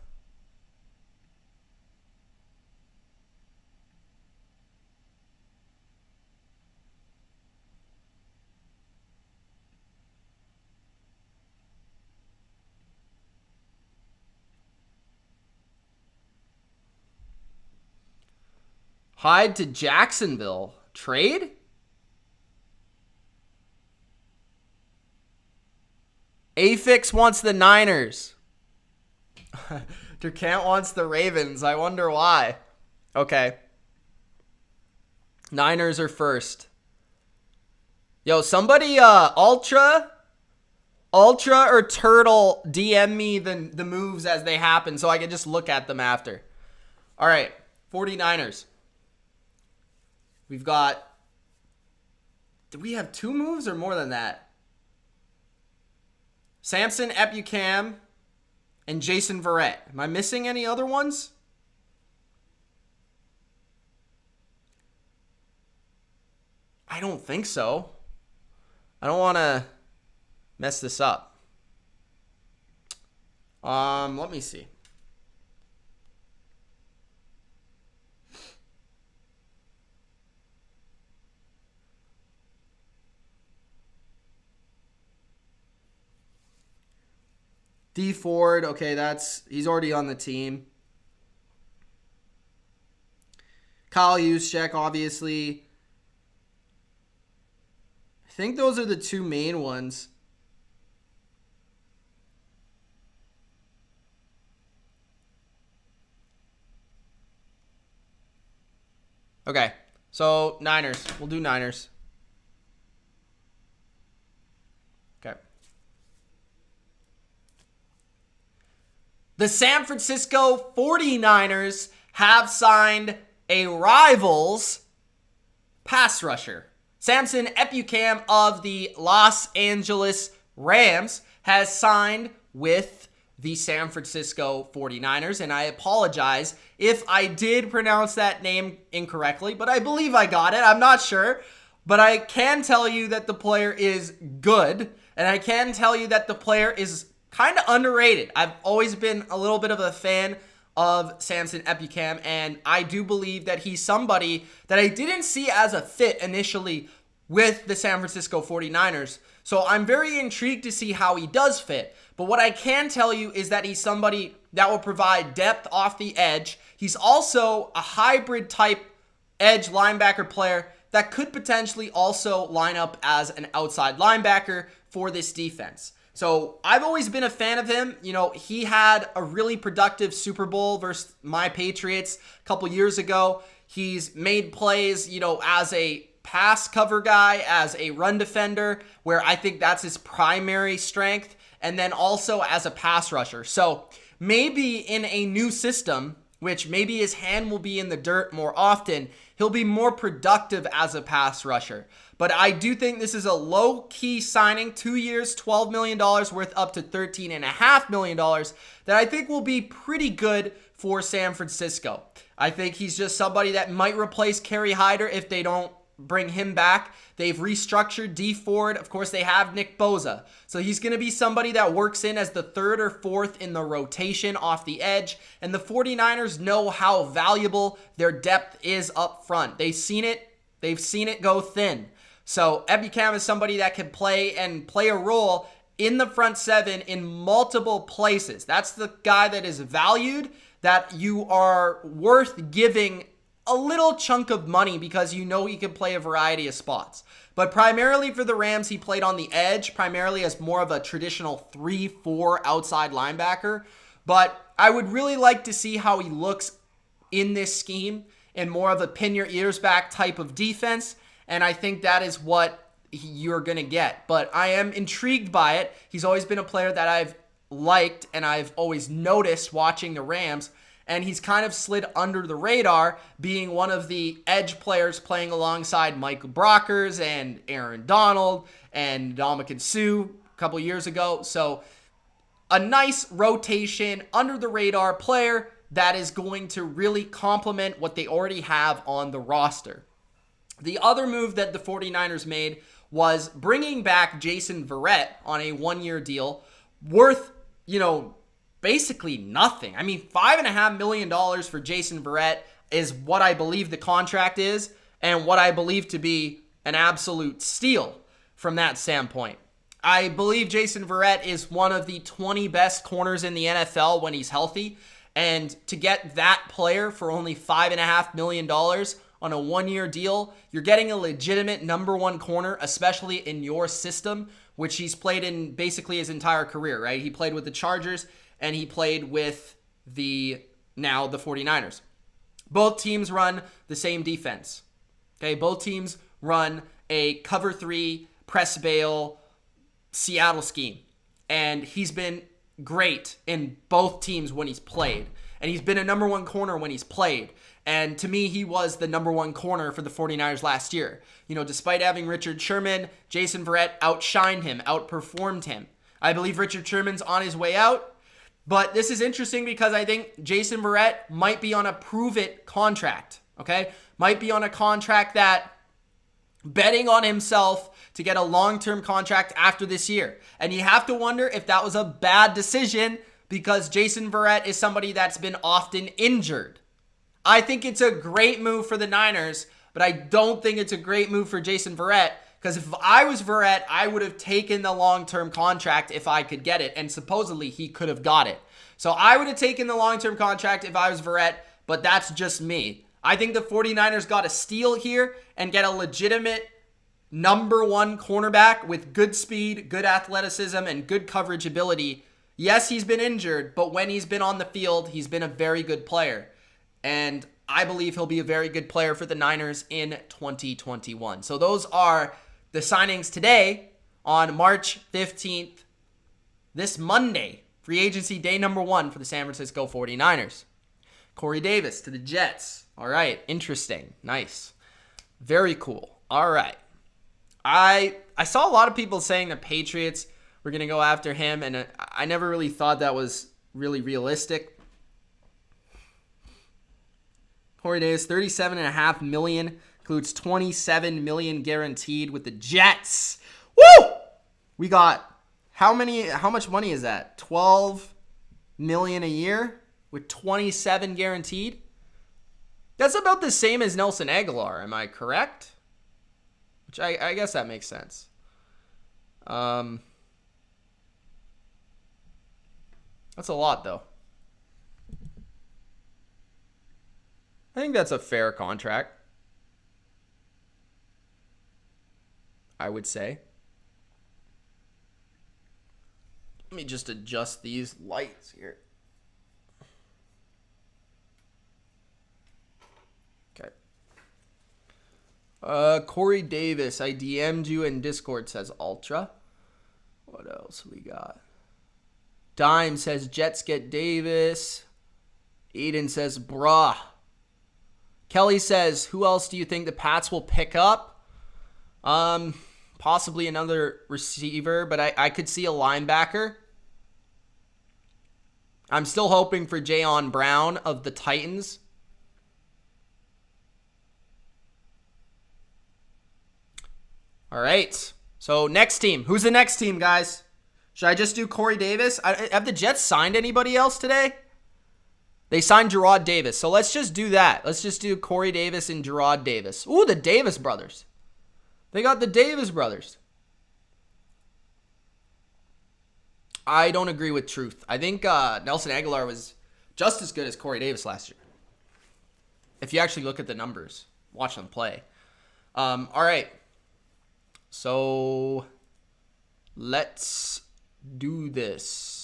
Hyde to Jacksonville. Trade? Afix wants the Niners. Durkant wants the Ravens. I wonder why. Okay. Niners are first. Yo, somebody Ultra or Turtle DM me the moves as they happen so I can just look at them after. All right. 49ers. We've got Did we have 2 moves or more than that? Samson Ebukam and Jason Verrett. Am I missing any other ones? I don't think so. I don't want to mess this up. Let me see. D Ford, okay, he's already on the team. Kyle Juszczyk, obviously. I think those are the 2 main ones. Okay, so Niners. We'll do Niners. Okay. The San Francisco 49ers have signed a Rivals pass rusher. Samson Ebukam of the Los Angeles Rams has signed with the San Francisco 49ers, and I apologize if I did pronounce that name incorrectly, but I believe I got it. I'm not sure, but I can tell you that the player is good, and I can tell you that the player is kind of underrated. I've always been a little bit of a fan of Samson Ebukam, and I do believe that he's somebody that I didn't see as a fit initially with the San Francisco 49ers. So I'm very intrigued to see how he does fit. But what I can tell you is that he's somebody that will provide depth off the edge. He's also a hybrid type edge linebacker player that could potentially also line up as an outside linebacker for this defense. So I've always been a fan of him. You know, he had a really productive Super Bowl versus my Patriots a couple years ago. He's made plays, you know, as a pass cover guy, as a run defender, where I think that's his primary strength, and then also as a pass rusher. So maybe in a new system, which maybe his hand will be in the dirt more often, he'll be more productive as a pass rusher. But I do think this is a low-key signing, 2 years, $12 million worth up to $13.5 million that I think will be pretty good for San Francisco. I think he's just somebody that might replace Kerry Hyder if they don't bring him back. They've restructured D Ford. Of course, they have Nick Bosa. So he's going to be somebody that works in as the 3rd or 4th in the rotation off the edge. And the 49ers know how valuable their depth is up front. They've seen it go thin. So Ebukam is somebody that can play a role in the front 7 in multiple places. That's the guy that is valued, that you are worth giving a little chunk of money because you know he can play a variety of spots. But primarily for the Rams, he played on the edge, primarily as more of a traditional 3-4 outside linebacker. But I would really like to see how he looks in this scheme in more of a pin your ears back type of defense. And I think that is what you're going to get. But I am intrigued by it. He's always been a player that I've liked and I've always noticed watching the Rams. And he's kind of slid under the radar, being one of the edge players playing alongside Mike Brockers and Aaron Donald and Ndamukong Suh a couple years ago. So a nice rotation, under the radar player that is going to really complement what they already have on the roster. The other move that the 49ers made was bringing back Jason Verrett on a 1-year deal worth, basically nothing. I mean, $5.5 million for Jason Verrett is what I believe the contract is and what I believe to be an absolute steal from that standpoint. I believe Jason Verrett is one of the 20 best corners in the NFL when he's healthy. And to get that player for only $5.5 million on a 1-year deal, you're getting a legitimate number 1 corner, especially in your system, which he's played in basically his entire career, right? He played with the Chargers and he played with the 49ers. Both teams run the same defense. Okay, both teams run a cover 3, press bail, Seattle scheme. And he's been great in both teams when he's played. And he's been a number one corner when he's played. And to me, he was the number one corner for the 49ers last year. You know, despite having Richard Sherman, Jason Verrett outshined him, outperformed him. I believe Richard Sherman's on his way out. But this is interesting because I think Jason Verrett might be on a prove-it contract, okay? Might be on a contract that betting on himself to get a long-term contract after this year. And you have to wonder if that was a bad decision because Jason Verrett is somebody that's been often injured. I think it's a great move for the Niners, but I don't think it's a great move for Jason Verrett because if I was Verrett, I would have taken the long-term contract if I could get it, and supposedly he could have got it. So I would have taken the long-term contract if I was Verrett, but that's just me. I think the 49ers got a steal here and get a legitimate number one cornerback with good speed, good athleticism, and good coverage ability. Yes, he's been injured, but when he's been on the field, he's been a very good player. And I believe he'll be a very good player for the Niners in 2021. So those are the signings today on March 15th, this Monday, free agency day number 1 for the San Francisco 49ers. Corey Davis to the Jets. All right, interesting. Nice. Very cool. All right. I saw a lot of people saying the Patriots were going to go after him, and I never really thought that was really realistic. Corey Davis, $37.5 million, includes $27 million guaranteed with the Jets. Woo! We got how much money is that? $12 million a year with $27 guaranteed? That's about the same as Nelson Agholor, am I correct? Which I guess that makes sense. That's a lot, though. I think that's a fair contract, I would say. Let me just adjust these lights here. Okay. Corey Davis, I DM'd you in Discord, says Ultra. What else we got? Dime says Jets get Davis. Eden says bruh. Kelly says, who else do you think the Pats will pick up? Possibly another receiver, but I could see a linebacker. I'm still hoping for Jayon Brown of the Titans. All right. So next team. Who's the next team, guys? Should I just do Corey Davis? Have the Jets signed anybody else today? They signed Jarrad Davis. So let's just do that. Let's just do Corey Davis and Jarrad Davis. Ooh, the Davis brothers. They got the Davis brothers. I don't agree with Truth. I think Nelson Agholor was just as good as Corey Davis last year. If you actually look at the numbers, watch them play. All right. So let's do this.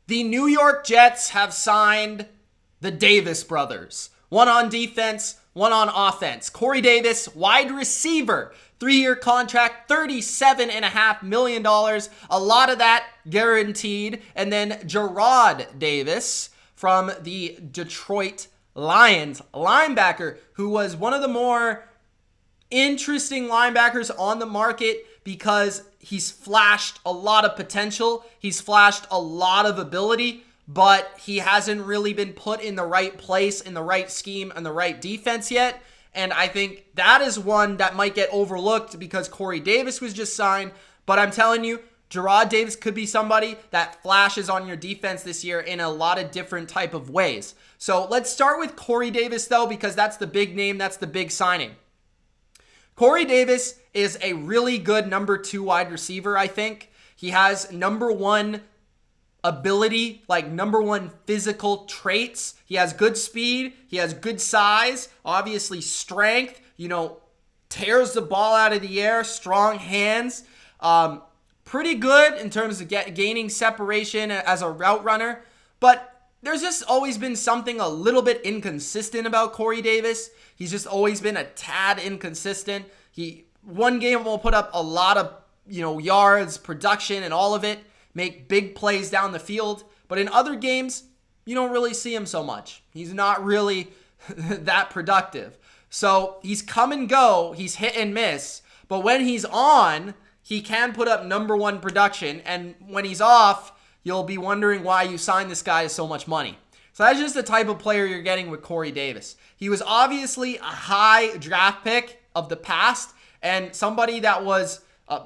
The New York Jets have signed the Davis brothers. One on defense, one on offense. Corey Davis, wide receiver, 3-year contract, $37.5 million. A lot of that guaranteed. And then Jarrad Davis from the Detroit Lions, linebacker, who was one of the more interesting linebackers on the market because he's flashed a lot of potential. He's flashed a lot of ability, but he hasn't really been put in the right place, in the right scheme, and the right defense yet. And I think that is one that might get overlooked because Corey Davis was just signed. But I'm telling you, Jarrad Davis could be somebody that flashes on your defense this year in a lot of different type of ways. So let's start with Corey Davis, though, because that's the big name. That's the big signing. Corey Davis is a really good number 2 wide receiver, I think. He has number 1 ability, like number 1 physical traits. He has good speed. He has good size, obviously strength, tears the ball out of the air, strong hands. Pretty good in terms of gaining separation as a route runner. But there's just always been something a little bit inconsistent about Corey Davis. He's just always been a tad inconsistent. One game will put up a lot of, yards, production, and all of it, make big plays down the field. But in other games, you don't really see him so much. He's not really that productive. So he's come and go. He's hit and miss. But when he's on, he can put up number one production. And when he's off, you'll be wondering why you signed this guy to so much money. So that's just the type of player you're getting with Corey Davis. He was obviously a high draft pick of the past and somebody that was a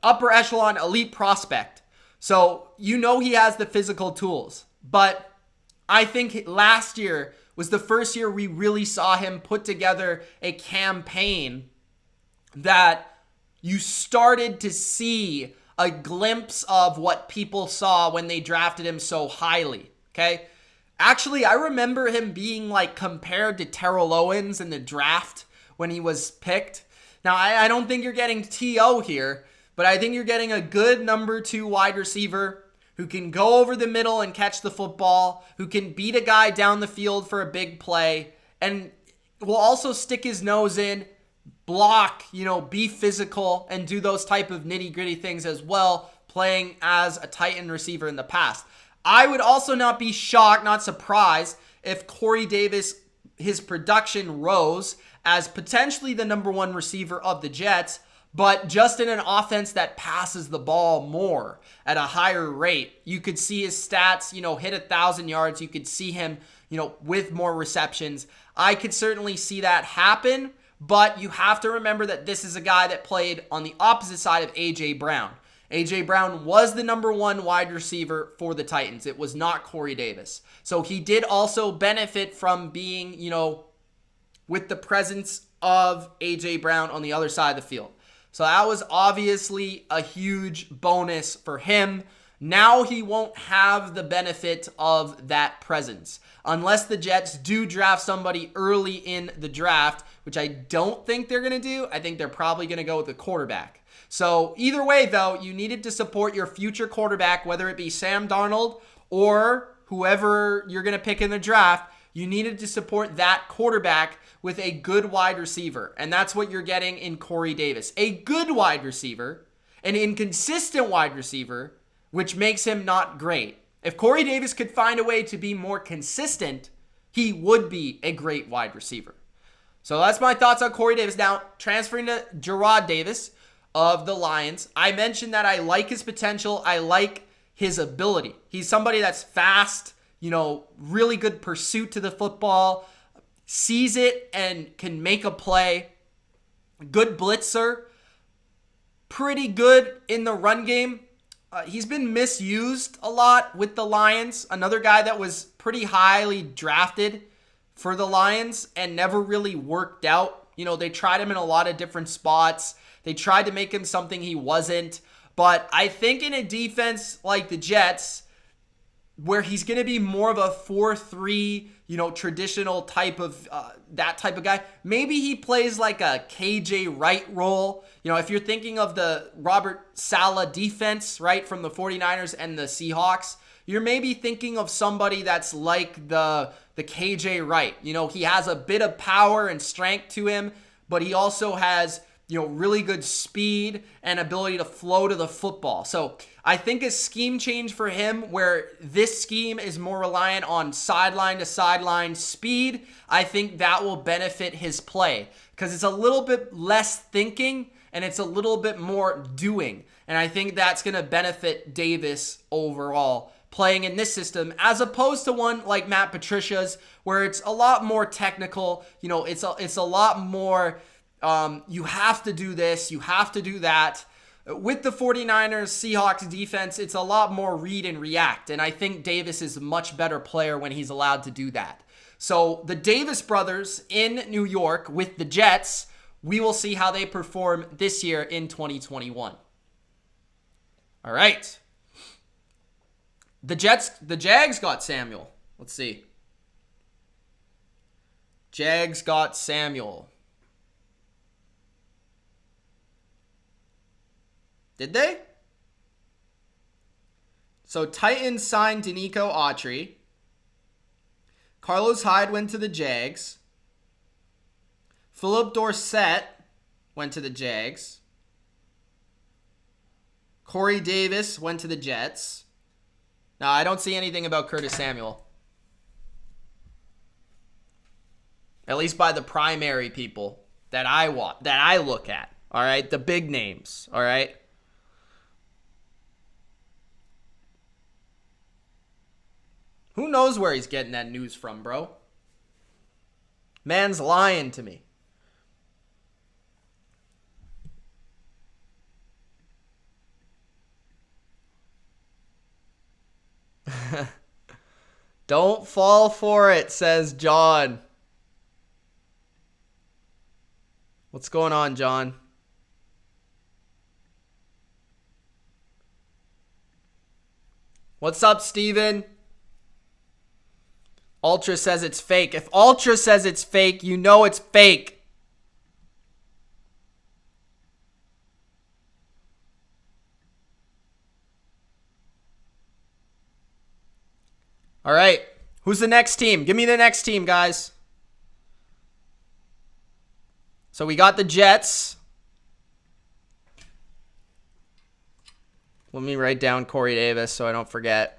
upper echelon elite prospect. So he has the physical tools. But I think last year was the first year we really saw him put together a campaign that you started to see a glimpse of what people saw when they drafted him so highly, okay? Actually, I remember him being compared to Terrell Owens in the draft when he was picked. Now, I don't think you're getting T.O. here, but I think you're getting a good number 2 wide receiver who can go over the middle and catch the football, who can beat a guy down the field for a big play, and will also stick his nose in, block, be physical, and do those type of nitty-gritty things as well, playing as a tight end receiver in the past. I would also not be shocked, not surprised, if Corey Davis, his production rose as potentially the number 1 receiver of the Jets, but just in an offense that passes the ball more at a higher rate. You could see his stats, hit 1,000 yards. You could see him, with more receptions. I could certainly see that happen, but you have to remember that this is a guy that played on the opposite side of A.J. Brown. A.J. Brown was the number 1 wide receiver for the Titans. It was not Corey Davis. So he did also benefit from being, with the presence of A.J. Brown on the other side of the field. So that was obviously a huge bonus for him. Now he won't have the benefit of that presence. Unless the Jets do draft somebody early in the draft, which I don't think they're going to do. I think they're probably going to go with a quarterback. So either way, though, you needed to support your future quarterback, whether it be Sam Darnold or whoever you're going to pick in the draft. You needed to support that quarterback with a good wide receiver. And that's what you're getting in Corey Davis. A good wide receiver, an inconsistent wide receiver, which makes him not great. If Corey Davis could find a way to be more consistent, he would be a great wide receiver. So that's my thoughts on Corey Davis. Now, transferring to Jarrad Davis of the Lions, I mentioned that I like his potential. I like his ability. He's somebody that's fast, really good pursuit to the football, sees it and can make a play. Good blitzer. Pretty good in the run game. He's been misused a lot with the Lions. Another guy that was pretty highly drafted for the Lions and never really worked out. They tried him in a lot of different spots. They tried to make him something he wasn't. But I think in a defense like the Jets, where he's going to be more of a 4-3, traditional type of, that type of guy. Maybe he plays like a KJ Wright role. If you're thinking of the Robert Saleh defense, right, from the 49ers and the Seahawks, you're maybe thinking of somebody that's like the KJ Wright. He has a bit of power and strength to him, but he also has, really good speed and ability to flow to the football. So I think a scheme change for him where this scheme is more reliant on sideline to sideline speed, I think that will benefit his play because it's a little bit less thinking and it's a little bit more doing. And I think that's going to benefit Davis overall playing in this system as opposed to one like Matt Patricia's where it's a lot more technical. It's a lot more you have to do this, you have to do that. With the 49ers, Seahawks defense, it's a lot more read and react. And I think Davis is a much better player when he's allowed to do that. So the Davis brothers in New York with the Jets, we will see how they perform this year in 2021. All right. The Jags got Samuel. Let's see. Jags got Samuel. Did they? So Titans signed Danico Autry. Carlos Hyde went to the Jags. Philip Dorsett went to the Jags. Corey Davis went to the Jets. Now, I don't see anything about Curtis Samuel. At least by the primary people that I look at. All right? The big names. All right? Who knows where he's getting that news from, bro? Man's lying to me. Don't fall for it, says John. What's going on, John? What's up, Steven? Ultra says it's fake. If Ultra says it's fake, you know it's fake. All right. Who's the next team? Give me the next team, guys. So we got the Jets. Let me write down Corey Davis so I don't forget.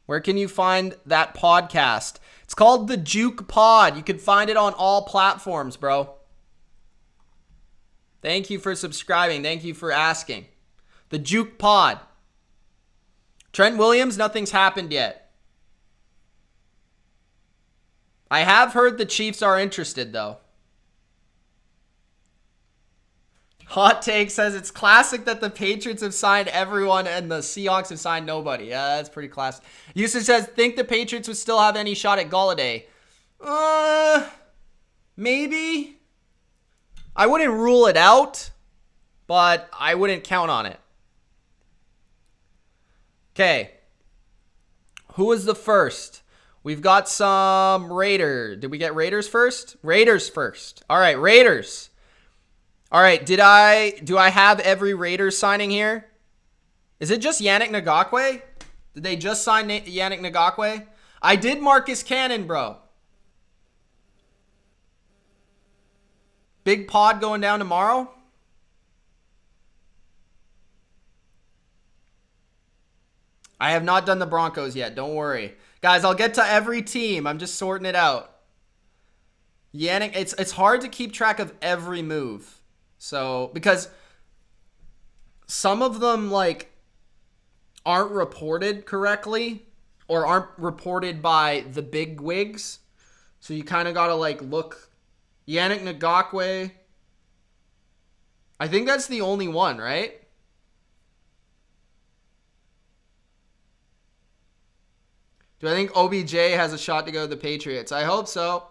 Where can you find that podcast? It's called The Juke Pod. You can find it on all platforms, bro. Thank you for subscribing. Thank you for asking. The Juke Pod. Trent Williams, nothing's happened yet. I have heard the Chiefs are interested, though. Hot Take says it's classic that the Patriots have signed everyone and the Seahawks have signed nobody. Yeah, that's pretty classic. Yusuf says, think the Patriots would still have any shot at Golladay. Maybe. I wouldn't rule it out, but I wouldn't count on it. Okay. Who was the first? We've got some Raiders. Did we get Raiders first? Raiders first. All right, Raiders. All right, do I have every Raiders signing here? Is it just Yannick Ngakoue? Did they just sign Yannick Ngakoue? I did Marcus Cannon, bro. Big pod going down tomorrow? I have not done the Broncos yet. Don't worry. Guys, I'll get to every team. I'm just sorting it out. Yannick, it's hard to keep track of every move. So, because some of them, like, aren't reported correctly or aren't reported by the big wigs. So you kind of got to, like, look. Yannick Ngakoue. I think that's the only one, right? Do I think OBJ has a shot to go to the Patriots? I hope so.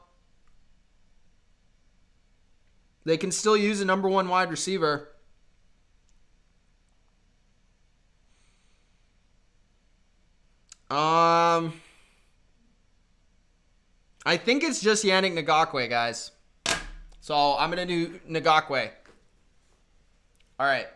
They can still use a number one wide receiver. I think it's just Yannick Ngakoue, guys. So I'm going to do Ngakoue. All right.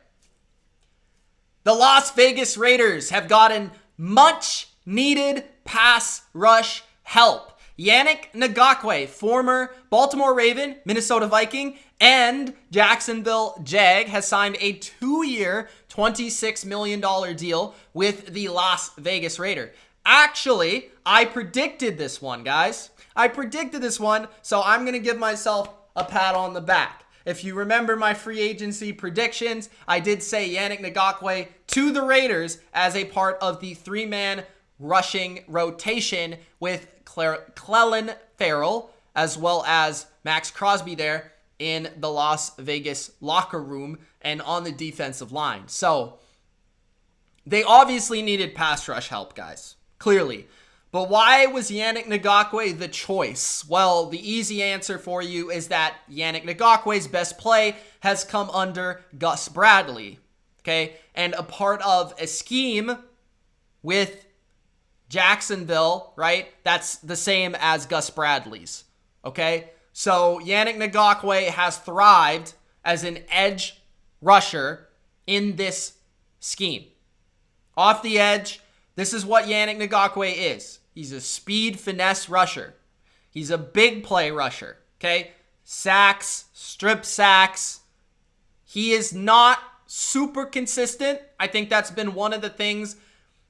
The Las Vegas Raiders have gotten much needed pass rush help. Yannick Ngakoue, former Baltimore Raven, Minnesota Viking, and Jacksonville Jag, has signed a 2-year, $26 million deal with the Las Vegas Raiders. Actually, I predicted this one, guys. I predicted this one, so I'm going to give myself a pat on the back. If you remember my free agency predictions, I did say Yannick Ngakoue to the Raiders as a part of the 3-man rushing rotation with Clelin Ferrell as well as Max Crosby there in the Las Vegas locker room and on the defensive line. So they obviously needed pass rush help, guys. Clearly. But why was Yannick Ngakoue the choice? Well, the easy answer for you is that Yannick Ngakoue's best play has come under Gus Bradley. Okay? And a part of a scheme with Jacksonville, right? That's the same as Gus Bradley's. Okay? So Yannick Ngakoue has thrived as an edge rusher in this scheme. Off the edge, this is what Yannick Ngakoue is. He's a speed finesse rusher. He's a big play rusher, okay? Sacks, strip sacks. He is not super consistent. I think that's been one of the things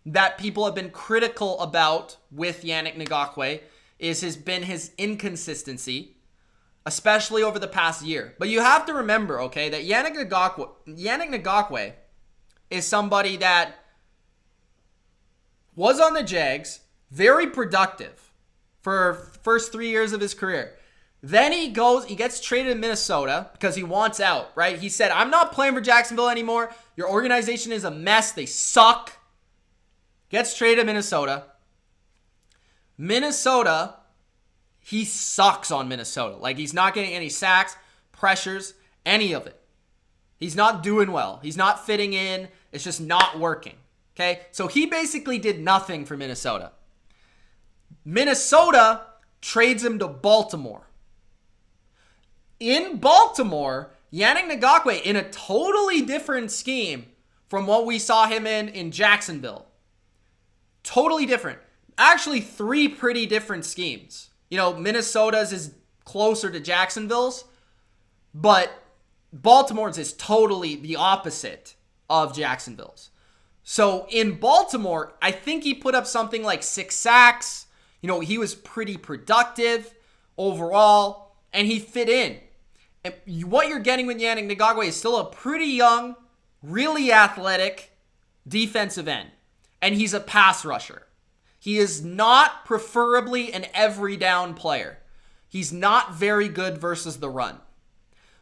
that people have been critical about with Yannick Ngakoue has been his inconsistency, especially over the past year. But you have to remember, okay, that Yannick Ngakoue is somebody that was on the Jags, very productive for first 3 years of his career. Then he gets traded to Minnesota because he wants out, right? He said, I'm not playing for Jacksonville anymore. Your organization is a mess. They suck. Gets traded to Minnesota. Minnesota, he sucks on Minnesota. Like, he's not getting any sacks, pressures, any of it. He's not doing well. He's not fitting in. It's just not working. Okay? So he basically did nothing for Minnesota. Minnesota trades him to Baltimore. In Baltimore, Yannick Ngakoue, in a totally different scheme from what we saw him in Jacksonville. Totally different. Actually, 3 pretty different schemes. You know, Minnesota's is closer to Jacksonville's, but Baltimore's is totally the opposite of Jacksonville's. So in Baltimore, I think he put up something like 6 sacks. You know, he was pretty productive overall, and he fit in. And what you're getting with Yannick Ngakoue is still a pretty young, really athletic defensive end. And he's a pass rusher. He is not preferably an every down player. He's not very good versus the run.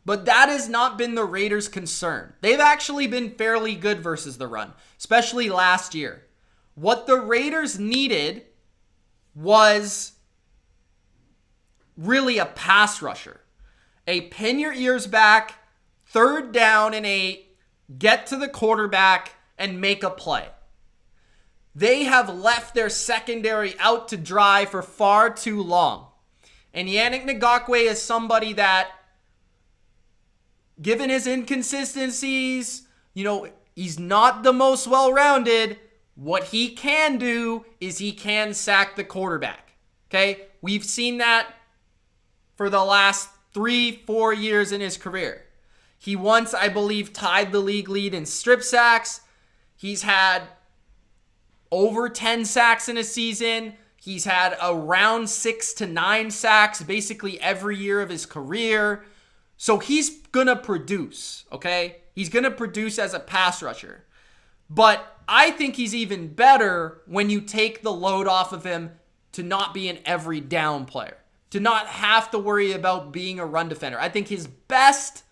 But that has not been the Raiders' concern. They've actually been fairly good versus the run, especially last year. What the Raiders needed was really a pass rusher. A pin your ears back, 3rd down and 8, get to the quarterback and make a play. They have left their secondary out to dry for far too long. And Yannick Ngakoue is somebody that, given his inconsistencies, you know, he's not the most well-rounded. What he can do is he can sack the quarterback. Okay? We've seen that for the last 3-4 years in his career. He once, I believe, tied the league lead in strip sacks. He's had over 10 sacks in a season. He's had around 6 to 9 sacks basically every year of his career. So he's going to produce, okay? He's going to produce as a pass rusher. But I think he's even better when you take the load off of him to not be an every down player, to not have to worry about being a run defender. I think his best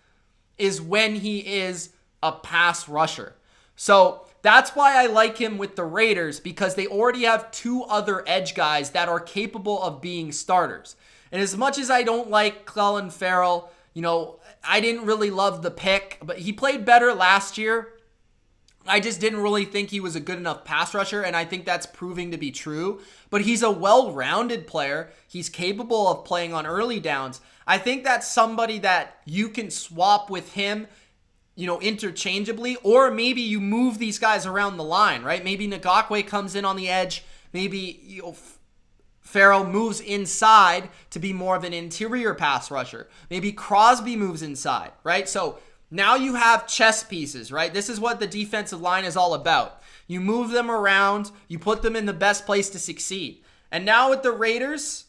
is when he is a pass rusher. So that's why I like him with the Raiders, because they already have 2 other edge guys that are capable of being starters. And as much as I don't like Clelin Ferrell, you know, I didn't really love the pick, but he played better last year. I just didn't really think he was a good enough pass rusher, and I think that's proving to be true. But he's a well-rounded player. He's capable of playing on early downs. I think that's somebody that you can swap with him, you know, interchangeably, or maybe you move these guys around the line, right? Maybe Ngakoue comes in on the edge. Maybe, you know, Ferrell moves inside to be more of an interior pass rusher. Maybe Crosby moves inside, right? So now you have chess pieces, right? This is what the defensive line is all about. You move them around, you put them in the best place to succeed. And now with the Raiders,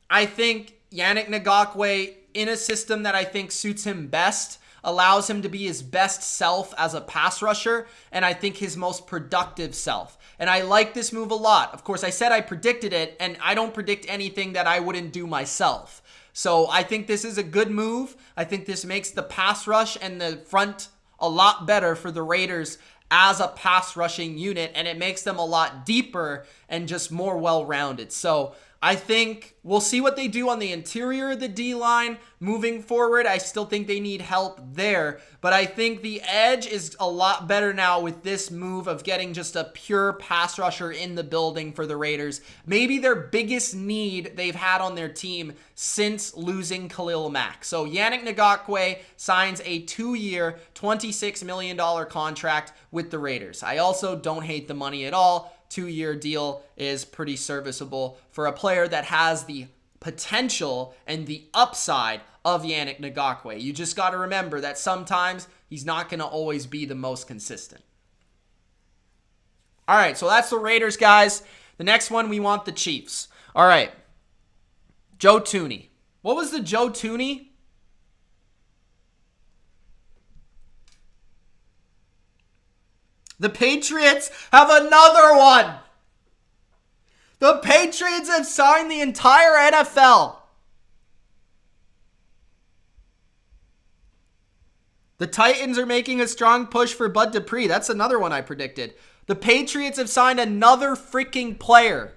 I think Yannick Ngakoue, in a system that I think suits him best, allows him to be his best self as a pass rusher, and I think his most productive self. And I like this move a lot. Of course, I said I predicted it, and I don't predict anything that I wouldn't do myself. So I think this is a good move. I think this makes the pass rush and the front a lot better for the Raiders as a pass rushing unit, and it makes them a lot deeper and just more well-rounded. So I think we'll see what they do on the interior of the D-line moving forward. I still think they need help there, but I think the edge is a lot better now with this move of getting just a pure pass rusher in the building for the Raiders. Maybe their biggest need they've had on their team since losing Khalil Mack. So Yannick Ngakoue signs a 2-year, $26 million contract with the Raiders. I also don't hate the money at all. 2-year deal is pretty serviceable for a player that has the potential and the upside of Yannick Ngakoue. You just got to remember that sometimes he's not going to always be the most consistent. All right, so that's the Raiders, guys. The next one, we want the Chiefs. All right, Joe Thuney. What was the Joe Thuney? The Patriots have another one. The Patriots have signed the entire NFL. The Titans are making a strong push for Bud Dupree. That's another one I predicted. The Patriots have signed another freaking player.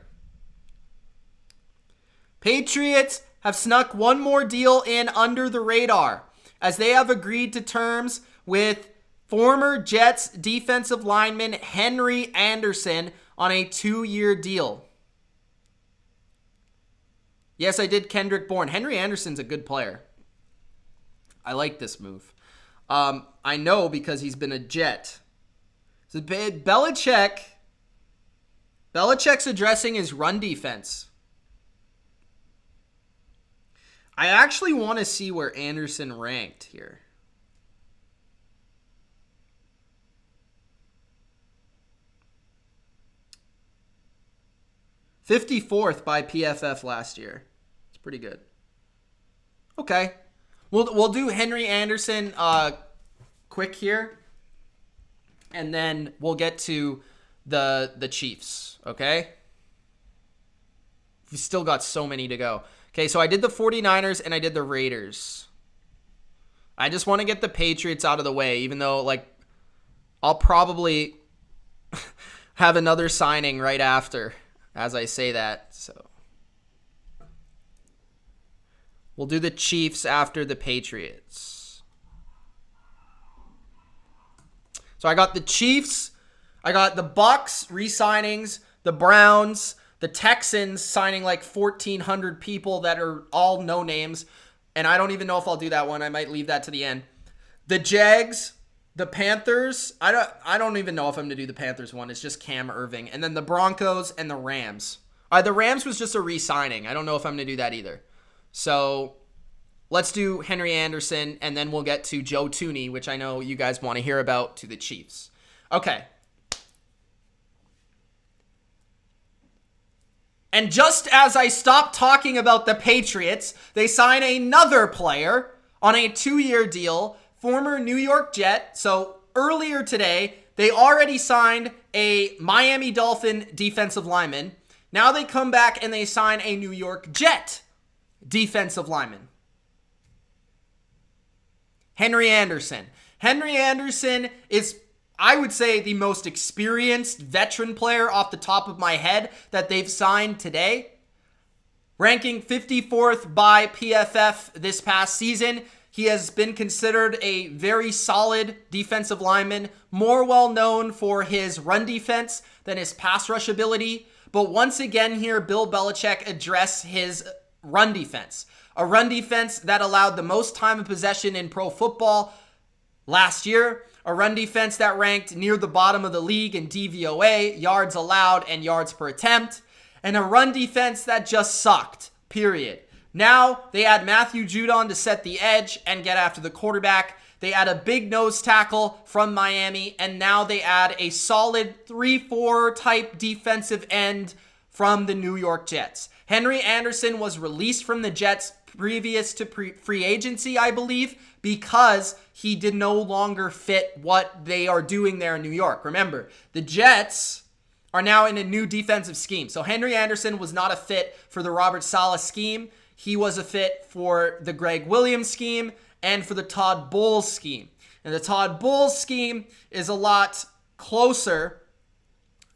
Patriots have snuck one more deal in under the radar as they have agreed to terms with former Jets defensive lineman Henry Anderson on a 2-year deal. Yes, I did Kendrick Bourne. Henry Anderson's a good player. I like this move. I know because he's been a Jet. So Belichick's addressing his run defense. I actually want to see where Anderson ranked here. 54th by PFF last year. It's pretty good. Okay. We'll do Henry Anderson quick here. And then we'll get to the Chiefs, okay? We've still got so many to go. Okay, so I did the 49ers and I did the Raiders. I just want to get the Patriots out of the way, even though, like, I'll probably have another signing right after as I say that. So we'll do the Chiefs after the Patriots. So I got the Chiefs. I got the Bucks re-signings, the Browns, the Texans signing like 1,400 people that are all no names. And I don't even know if I'll do that one. I might leave that to the end. The Jags, the Panthers. I don't even know if I'm going to do the Panthers one. It's just Cam Irving. And then the Broncos and the Rams. The Rams was just a re-signing. I don't know if I'm going to do that either. So let's do Henry Anderson, and then we'll get to Joe Thuney, which I know you guys want to hear about, to the Chiefs. Okay. And just as I stopped talking about the Patriots, they sign another player on a 2-year deal, former New York Jet. So earlier today, they already signed a Miami Dolphin defensive lineman. Now they come back and they sign a New York Jet defensive lineman. Henry Anderson. Henry Anderson is, I would say, the most experienced veteran player off the top of my head that they've signed today. Ranking 54th by PFF this past season. He has been considered a very solid defensive lineman, more well known for his run defense than his pass rush ability. But once again here, Bill Belichick addressed his run defense. A run defense that allowed the most time of possession in pro football last year. A run defense that ranked near the bottom of the league in DVOA, yards allowed and yards per attempt. And a run defense that just sucked, period. Now they add Matthew Judon to set the edge and get after the quarterback. They add a big nose tackle from Miami. And now they add a solid 3-4 type defensive end from the New York Jets. Henry Anderson was released from the Jets previous to free agency, I believe, because he did no longer fit what they are doing there in New York. Remember, the Jets are now in a new defensive scheme. So Henry Anderson was not a fit for the Robert Saleh scheme. He was a fit for the Greg Williams scheme and for the Todd Bowles scheme. And the Todd Bowles scheme is a lot closer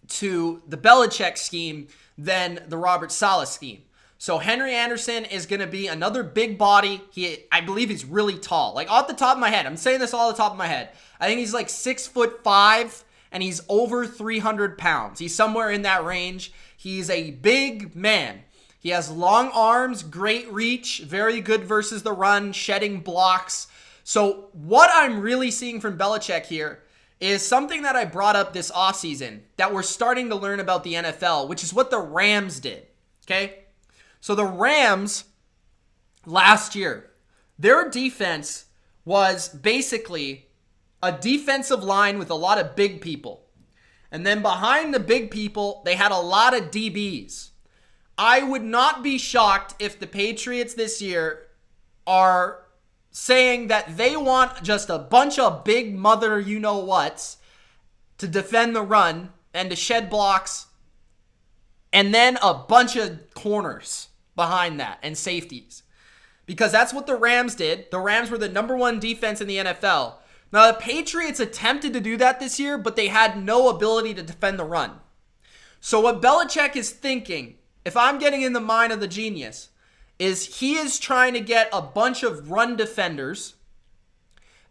to the Belichick scheme than the Robert Saleh scheme. So Henry Anderson is going to be another big body. I believe he's really tall. Like off the top of my head, I'm saying this all the top of my head. I think he's like 6'5", and he's over 300 pounds. He's somewhere in that range. He's a big man. He has long arms, great reach, very good versus the run, shedding blocks. So what I'm really seeing from Belichick here is something that I brought up this offseason that we're starting to learn about the NFL, which is what the Rams did. Okay? So the Rams last year, their defense was basically a defensive line with a lot of big people. And then behind the big people, they had a lot of DBs. I would not be shocked if the Patriots this year are saying that they want just a bunch of big mother you-know-whats to defend the run and to shed blocks, and then a bunch of corners behind that and safeties. Because that's what the Rams did. The Rams were the number one defense in the NFL. Now, the Patriots attempted to do that this year, but they had no ability to defend the run. So what Belichick is thinking, if I'm getting in the mind of the genius, is he is trying to get a bunch of run defenders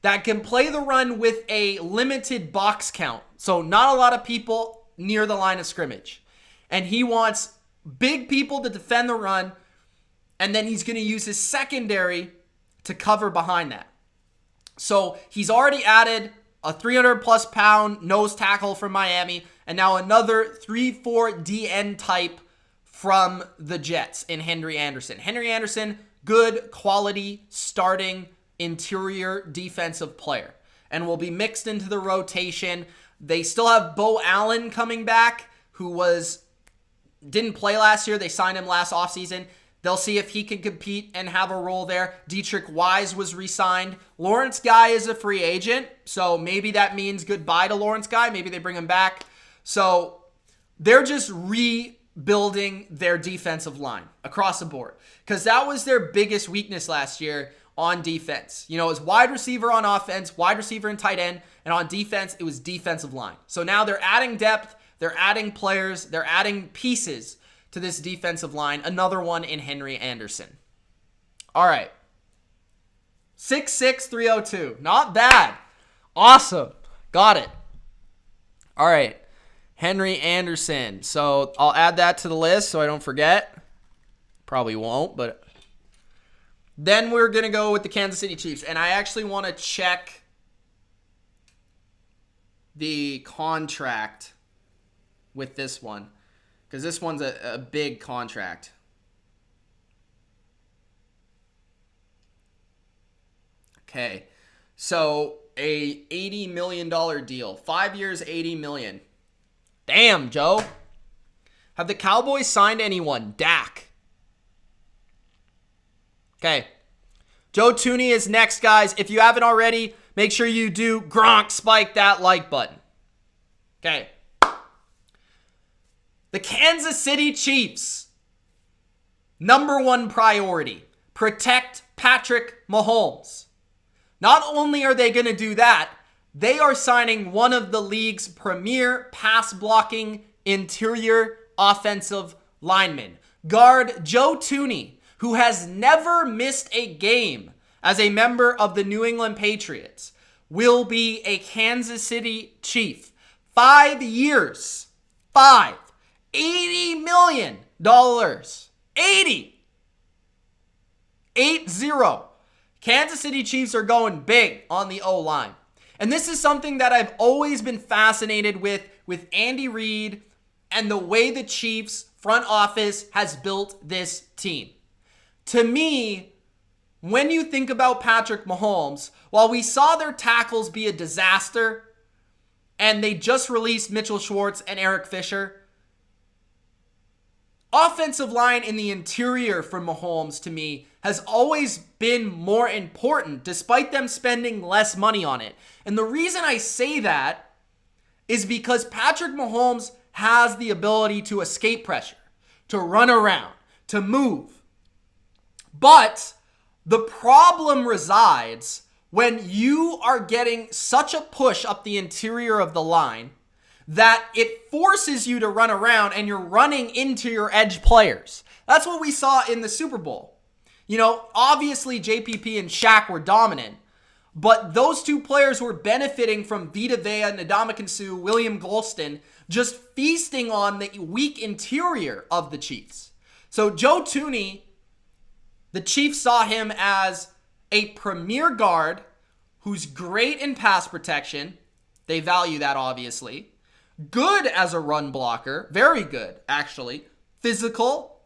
that can play the run with a limited box count. So not a lot of people near the line of scrimmage. And he wants big people to defend the run, and then he's going to use his secondary to cover behind that. So he's already added a 300-plus pound nose tackle from Miami, and now another 3-4 DN type from the Jets in Henry Anderson. Henry Anderson, good quality starting interior defensive player, and will be mixed into the rotation. They still have Bo Allen coming back, who didn't play last year. They signed him last offseason. They'll see if he can compete and have a role there. Dietrich Wise was re-signed. Lawrence Guy is a free agent, so maybe that means goodbye to Lawrence Guy. Maybe they bring him back. So they're just rebuilding their defensive line across the board, because that was their biggest weakness last year on defense. You know, it was wide receiver on offense, wide receiver and tight end, and on defense, it was defensive line. So now they're adding depth. They're adding players. They're adding pieces to this defensive line. Another one in Henry Anderson. All right. 6'6", 302. Not bad. Awesome. Got it. All right. Henry Anderson. So I'll add that to the list so I don't forget. Probably won't, but then we're going to go with the Kansas City Chiefs. And I actually want to check the contract with this one, because this one's a big contract. Okay, so a $80 million deal. 5 years, $80 million. Damn, Joe. Have the Cowboys signed anyone? Dak. Okay. Joe Thuney is next, guys. If you haven't already, make sure you do Gronk spike that like button. Okay. The Kansas City Chiefs, number one priority, protect Patrick Mahomes. Not only are they going to do that, they are signing one of the league's premier pass-blocking interior offensive linemen, guard Joe Thuney, who has never missed a game as a member of the New England Patriots, will be a Kansas City Chief. 5 years. $80 million. 80. 80. Kansas City Chiefs are going big on the O-line. And this is something that I've always been fascinated with Andy Reid and the way the Chiefs front office has built this team. To me, when you think about Patrick Mahomes, while we saw their tackles be a disaster, and they just released Mitchell Schwartz and Eric Fisher, offensive line in the interior for Mahomes, to me, has always been more important, despite them spending less money on it. And the reason I say that is because Patrick Mahomes has the ability to escape pressure, to run around, to move. But the problem resides when you are getting such a push up the interior of the line that it forces you to run around and you're running into your edge players. That's what we saw in the Super Bowl. You know, obviously JPP and Shaq were dominant, but those two players were benefiting from Vita Vea, Ndamukong Suh, William Golston, just feasting on the weak interior of the Chiefs. So Joe Thuney, the Chiefs saw him as a premier guard who's great in pass protection. They value that, obviously. Good as a run blocker. Very good, actually. Physical.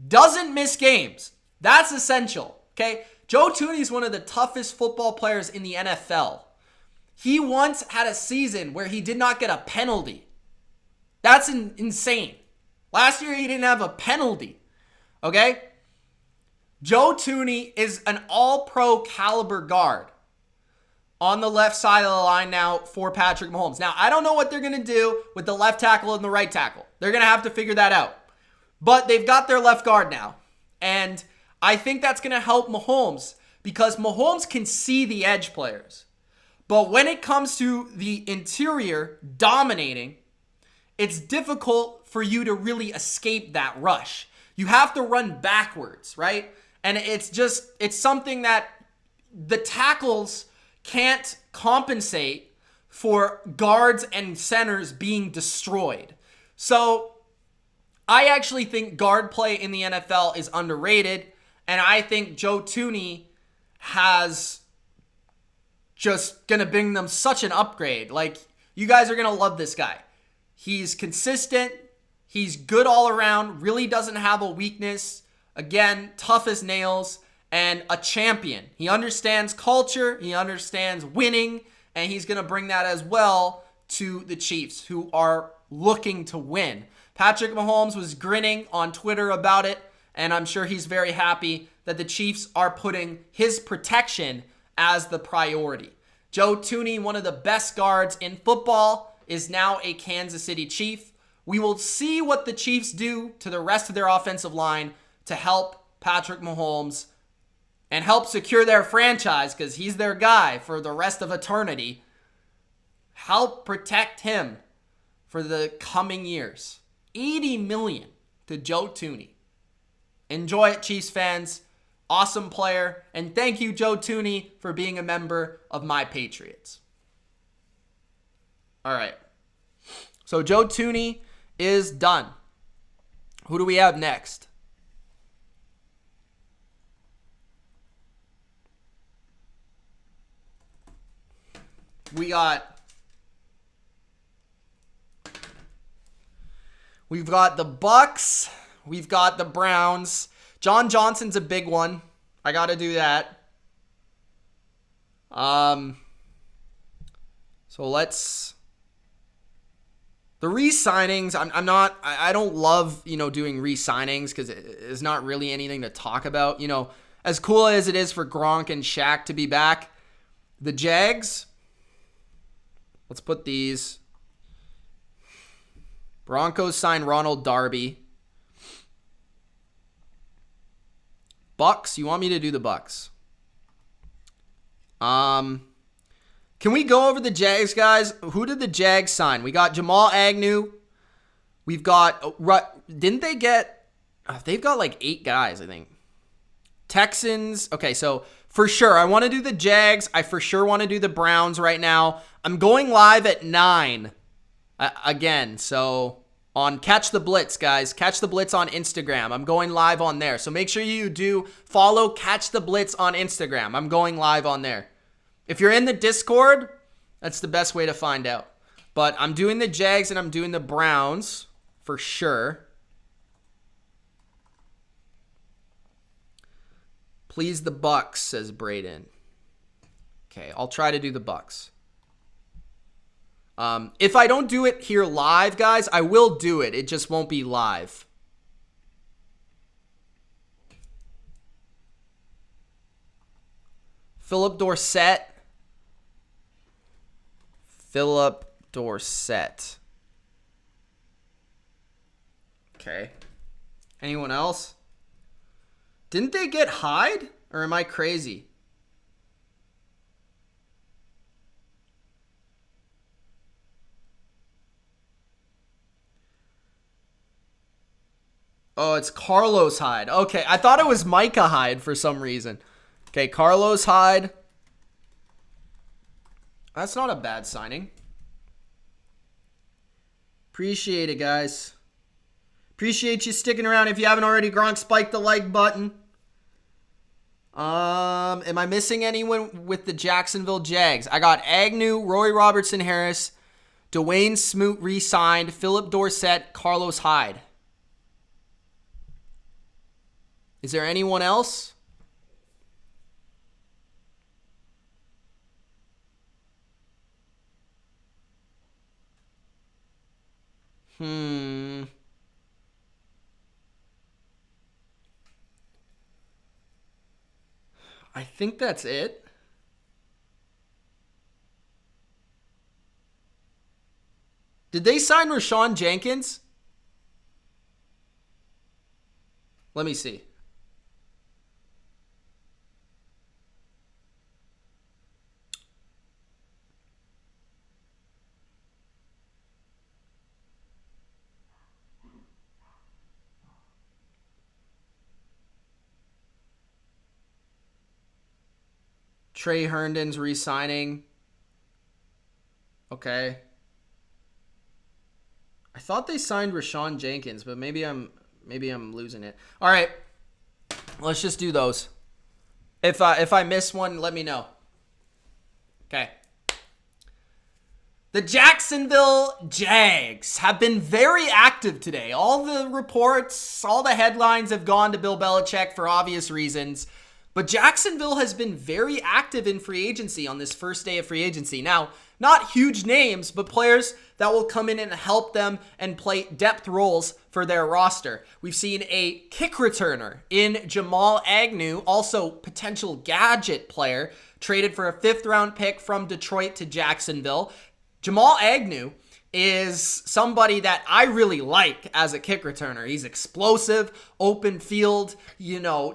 Doesn't miss games. That's essential, okay? Joe Thuney is one of the toughest football players in the NFL. He once had a season where he did not get a penalty. That's insane. Last year, he didn't have a penalty, okay? Joe Thuney is an all-pro caliber guard on the left side of the line now for Patrick Mahomes. Now, I don't know what they're going to do with the left tackle and the right tackle. They're going to have to figure that out. But they've got their left guard now. And I think that's going to help Mahomes because Mahomes can see the edge players. But when it comes to the interior dominating, it's difficult for you to really escape that rush. You have to run backwards, right? And it's something that the tackles can't compensate for guards and centers being destroyed. So I actually think guard play in the NFL is underrated, and I think Joe Thuney has just going to bring them such an upgrade. Like, you guys are going to love this guy. He's consistent. He's good all around. Really doesn't have a weakness. Again, tough as nails and a champion. He understands culture. He understands winning, and he's going to bring that as well to the Chiefs, who are looking to win. Patrick Mahomes was grinning on Twitter about it, and I'm sure he's very happy that the Chiefs are putting his protection as the priority. Joe Thuney, one of the best guards in football, is now a Kansas City Chief. We will see what the Chiefs do to the rest of their offensive line to help Patrick Mahomes and help secure their franchise, because he's their guy for the rest of eternity. Help protect him for the coming years. $80 million to Joe Thuney. Enjoy it, Chiefs fans. Awesome player. And thank you, Joe Thuney, for being a member of my Patriots. All right. So Joe Thuney is done. Who do we have next? We've got the Bucks. We've got the Browns. John Johnson's a big one. I got to do that. So let's... The re-signings, I don't love, doing re-signings because it's not really anything to talk about. As cool as it is for Gronk and Shaq to be back, the Jags, let's put these. Broncos sign Ronald Darby. Bucks, you want me to do the Bucks? Can we go over the Jags, guys? Who did the Jags sign? We got Jamal Agnew. We've got... Didn't they get... They've got like 8 guys, I think. Texans. Okay, so for sure, I want to do the Jags. I for sure want to do the Browns right now. I'm going live at 9. Again, so on Catch the Blitz, guys. Catch the Blitz on Instagram. I'm going live on there. So make sure you do follow Catch the Blitz on Instagram. I'm going live on there. If you're in the Discord, that's the best way to find out. But I'm doing the Jags and I'm doing the Browns for sure. Please the Bucks, says Braden. Okay, I'll try to do the Bucks. If I don't do it here live, guys, I will do it. It just won't be live. Philip Dorsett. Okay. Anyone else? Didn't they get Hyde? Or am I crazy? Oh, it's Carlos Hyde. Okay, I thought it was Micah Hyde for some reason. Okay, Carlos Hyde. That's not a bad signing. Appreciate it, guys. Appreciate you sticking around. If you haven't already, Gronk, spike the like button. Am I missing anyone with the Jacksonville Jags? I got Agnew, Roy Robertson Harris, Dwayne Smoot re-signed, Philip Dorsett, Carlos Hyde. Is there anyone else? I think that's it. Did they sign Rashawn Jenkins? Let me see. Trey Herndon's re-signing. Okay. I thought they signed Rashawn Jenkins, but maybe I'm losing it. All right. Let's just do those. If I miss one, let me know. Okay. The Jacksonville Jags have been very active today. All the reports, all the headlines have gone to Bill Belichick for obvious reasons. But Jacksonville has been very active in free agency on this first day of free agency. Now, not huge names, but players that will come in and help them and play depth roles for their roster. We've seen a kick returner in Jamal Agnew, also potential gadget player, traded for a 5th-round pick from Detroit to Jacksonville. Jamal Agnew is somebody that I really like as a kick returner. He's explosive, open field,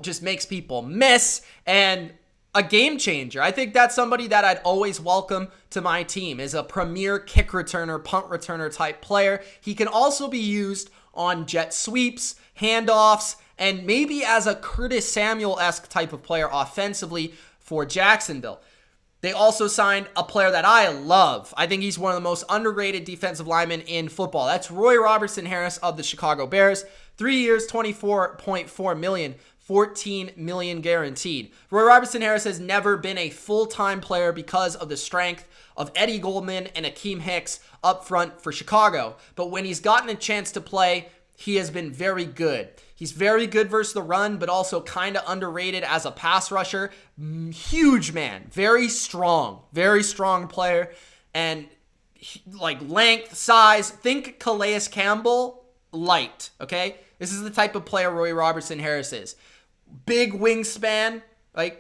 just makes people miss, and a game changer. I think that's somebody that I'd always welcome to my team, is a premier kick returner, punt returner type player. He can also be used on jet sweeps, handoffs, and maybe as a Curtis Samuel-esque type of player offensively for Jacksonville. They also signed a player that I love. I think he's one of the most underrated defensive linemen in football. That's Roy Robertson Harris of the Chicago Bears. 3 years, $24.4 million, $14 million guaranteed. Roy Robertson Harris has never been a full-time player because of the strength of Eddie Goldman and Akeem Hicks up front for Chicago. But when he's gotten a chance to play, he has been very good. He's very good versus the run, but also kind of underrated as a pass rusher. Huge man, very strong player, and length, size. Think Calais Campbell light, okay? This is the type of player Roy Robertson Harris is. Big wingspan,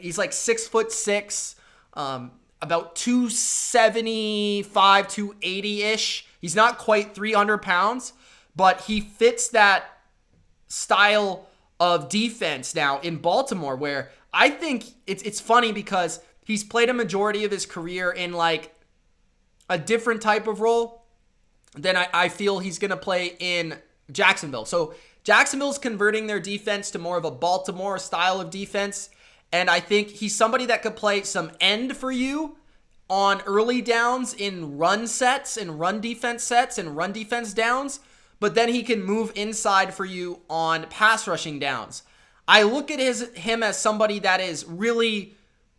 he's 6'6", about 275, 280-ish. He's not quite 300 pounds, but he fits that style of defense now in Baltimore, where I think it's funny because he's played a majority of his career in a different type of role than I feel he's going to play in Jacksonville. So Jacksonville's converting their defense to more of a Baltimore style of defense, and I think he's somebody that could play some end for you on early downs in run sets and run defense sets and run defense downs, but then he can move inside for you on pass rushing downs. I look at him as somebody that is really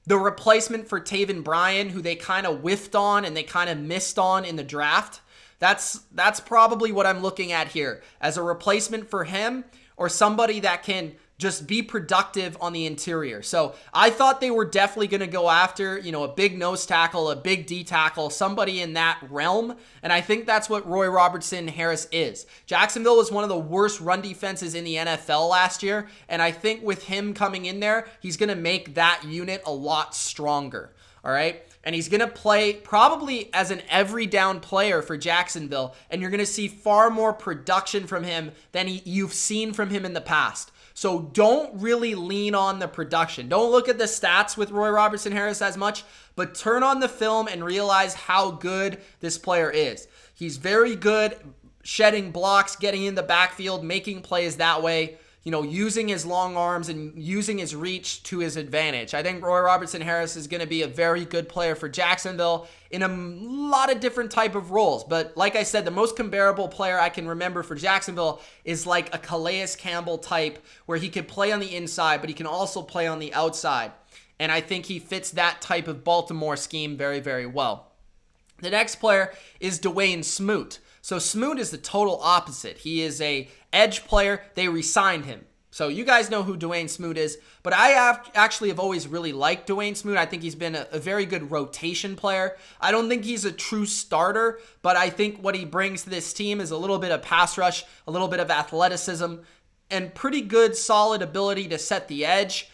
the replacement for Taven Bryan, who they kind of whiffed on and they kind of missed on in the draft. That's probably what I'm looking at here, as a replacement for him, or somebody that can just be productive on the interior. So I thought they were definitely going to go after, a big nose tackle, a big D tackle, somebody in that realm. And I think that's what Roy Robertson Harris is. Jacksonville was one of the worst run defenses in the NFL last year. And I think with him coming in there, he's going to make that unit a lot stronger. All right. And he's going to play probably as an every down player for Jacksonville. And you're going to see far more production from him than you've seen from him in the past. So don't really lean on the production. Don't look at the stats with Roy Robertson Harris as much, but turn on the film and realize how good this player is. He's very good shedding blocks, getting in the backfield, making plays that way, using his long arms and using his reach to his advantage. I think Roy Robertson-Harris is going to be a very good player for Jacksonville in a lot of different type of roles. But like I said, the most comparable player I can remember for Jacksonville is like a Calais Campbell type, where he could play on the inside, but he can also play on the outside. And I think he fits that type of Baltimore scheme very, very well. The next player is Dwayne Smoot. So Smoot is the total opposite. He is a edge player. They re-signed him. So you guys know who Dwayne Smoot is. But I actually have always really liked Dwayne Smoot. I think he's been a very good rotation player. I don't think he's a true starter, but I think what he brings to this team is a little bit of pass rush, a little bit of athleticism, and pretty good solid ability to set the edge.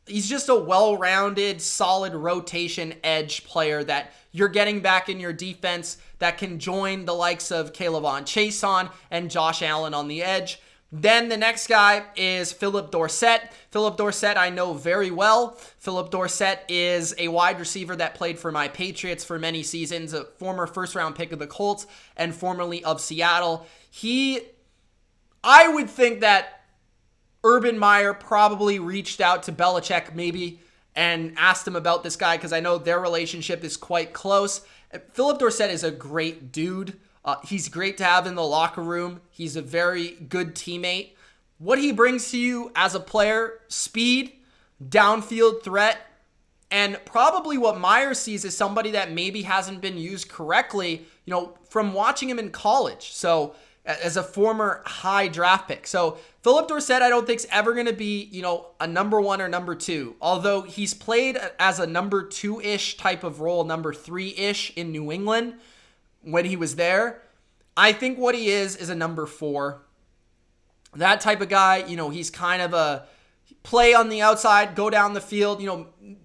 He's just a well-rounded, solid rotation edge player that you're getting back in your defense that can join the likes of K'Lavon Chaisson and Josh Allen on the edge. Then the next guy is Philip Dorsett. Philip Dorsett I know very well. Philip Dorsett is a wide receiver that played for my Patriots for many seasons, a former first-round pick of the Colts and formerly of Seattle. I would think that Urban Meyer probably reached out to Belichick maybe and asked him about this guy because I know their relationship is quite close. Philip Dorsett is a great dude. He's great to have in the locker room. He's a very good teammate. What he brings to you as a player, speed, downfield threat, and probably what Meyer sees is somebody that maybe hasn't been used correctly, from watching him in college. So as a former high draft pick. So Philip Dorsett, I don't think is ever going to be, a number 1 or number 2. Although he's played as a number 2-ish type of role, number 3-ish in New England when he was there. I think what he is a number 4. That type of guy, he's kind of a play on the outside, go down the field,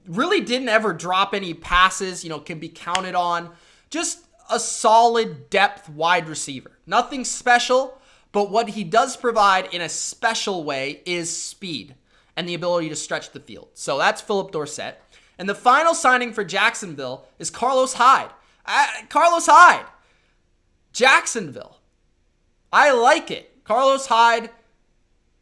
really didn't ever drop any passes, can be counted on. Just a solid depth wide receiver. Nothing special, but what he does provide in a special way is speed and the ability to stretch the field. So that's Philip Dorsett. And the final signing for Jacksonville is Carlos Hyde. Carlos Hyde. Jacksonville. I like it. Carlos Hyde,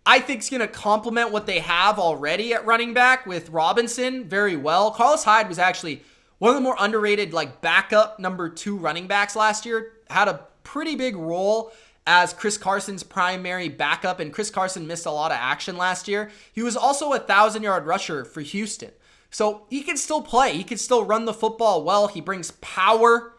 I think, is going to complement what they have already at running back with Robinson very well. Carlos Hyde was actually one of the more underrated backup number 2 running backs last year. Had a pretty big role as Chris Carson's primary backup, and Chris Carson missed a lot of action last year. He was also a 1,000-yard rusher for Houston. So he can still play. He can still run the football well. He brings power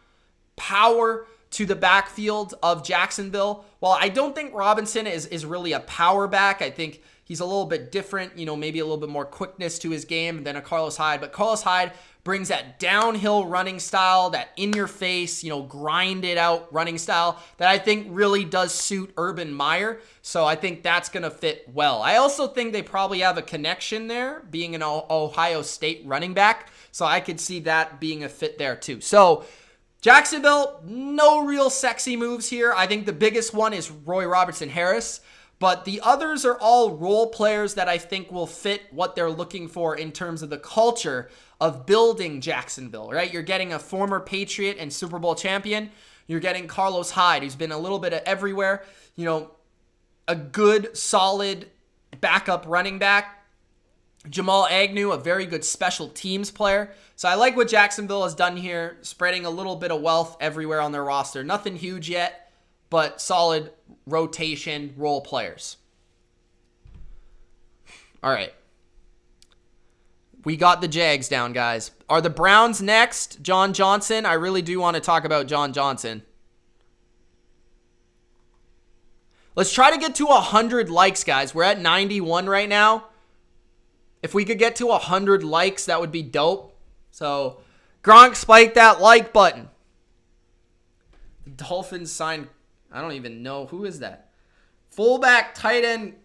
to the backfield of Jacksonville. While I don't think Robinson is really a power back, I think he's a little bit different, maybe a little bit more quickness to his game than a Carlos Hyde. But Carlos Hyde brings that downhill running style, that in-your-face, grind-it-out running style that I think really does suit Urban Meyer. So I think that's going to fit well. I also think they probably have a connection there, being an Ohio State running back. So I could see that being a fit there too. So Jacksonville, no real sexy moves here. I think the biggest one is Roy Robertson-Harris. But the others are all role players that I think will fit what they're looking for in terms of the culture of building Jacksonville, right? You're getting a former Patriot and Super Bowl champion. You're getting Carlos Hyde, who's been a little bit of everywhere. A good, solid backup running back. Jamal Agnew, a very good special teams player. So I like what Jacksonville has done here, spreading a little bit of wealth everywhere on their roster. Nothing huge yet, but solid rotation role players. All right. We got the Jags down, guys. Are the Browns next? John Johnson? I really do want to talk about John Johnson. Let's try to get to 100 likes, guys. We're at 91 right now. If we could get to 100 likes, that would be dope. So, Gronk, spike that like button. The Dolphins signed, I don't even know. Who is that? Fullback, tight end,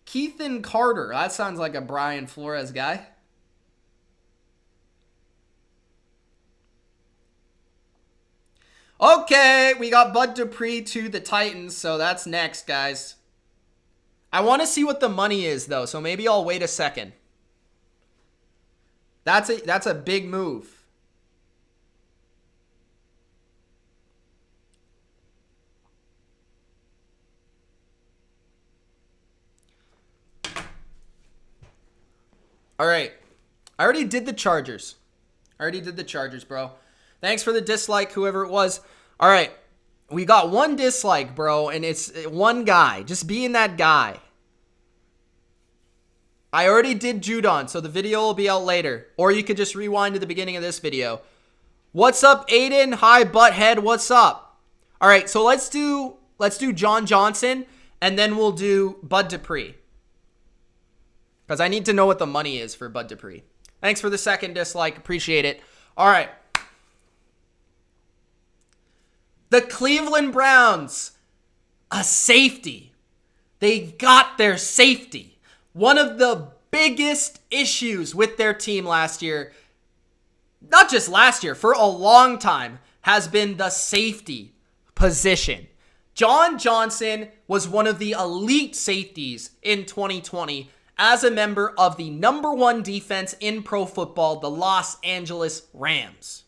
Keithan Carter. That sounds like a Brian Flores guy. Okay, we got Bud Dupree to the Titans, so that's next, guys. I want to see what the money is, though, so maybe I'll wait a second. That's a big move. All right. I already did the Chargers. Bro. Thanks for the dislike, whoever it was. All right. We got one dislike, bro, and it's one guy. Just being that guy. I already did Judon, so the video will be out later. Or you could just rewind to the beginning of this video. What's up, Aiden? Hi, Butthead. What's up? All right, so let's do John Johnson, and then we'll do Bud Dupree. Because I need to know what the money is for Bud Dupree. Thanks for the second dislike. Appreciate it. All right. The Cleveland Browns, a safety. They got their safety. One of the biggest issues with their team last year, not just last year, for a long time, has been the safety position. John Johnson was one of the elite safeties in 2020 as a member of the #1 defense in pro football, the Los Angeles Rams.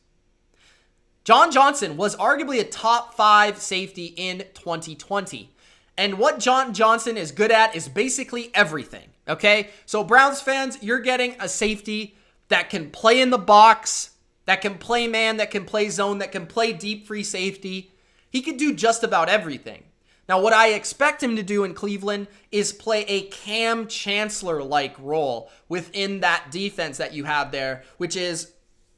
John Johnson was arguably a top 5 safety in 2020. And what John Johnson is good at is basically everything, okay? So Browns fans, you're getting a safety that can play in the box, that can play man, that can play zone, that can play deep free safety. He could do just about everything. Now, what I expect him to do in Cleveland is play a Cam Chancellor-like role within that defense that you have there, which is,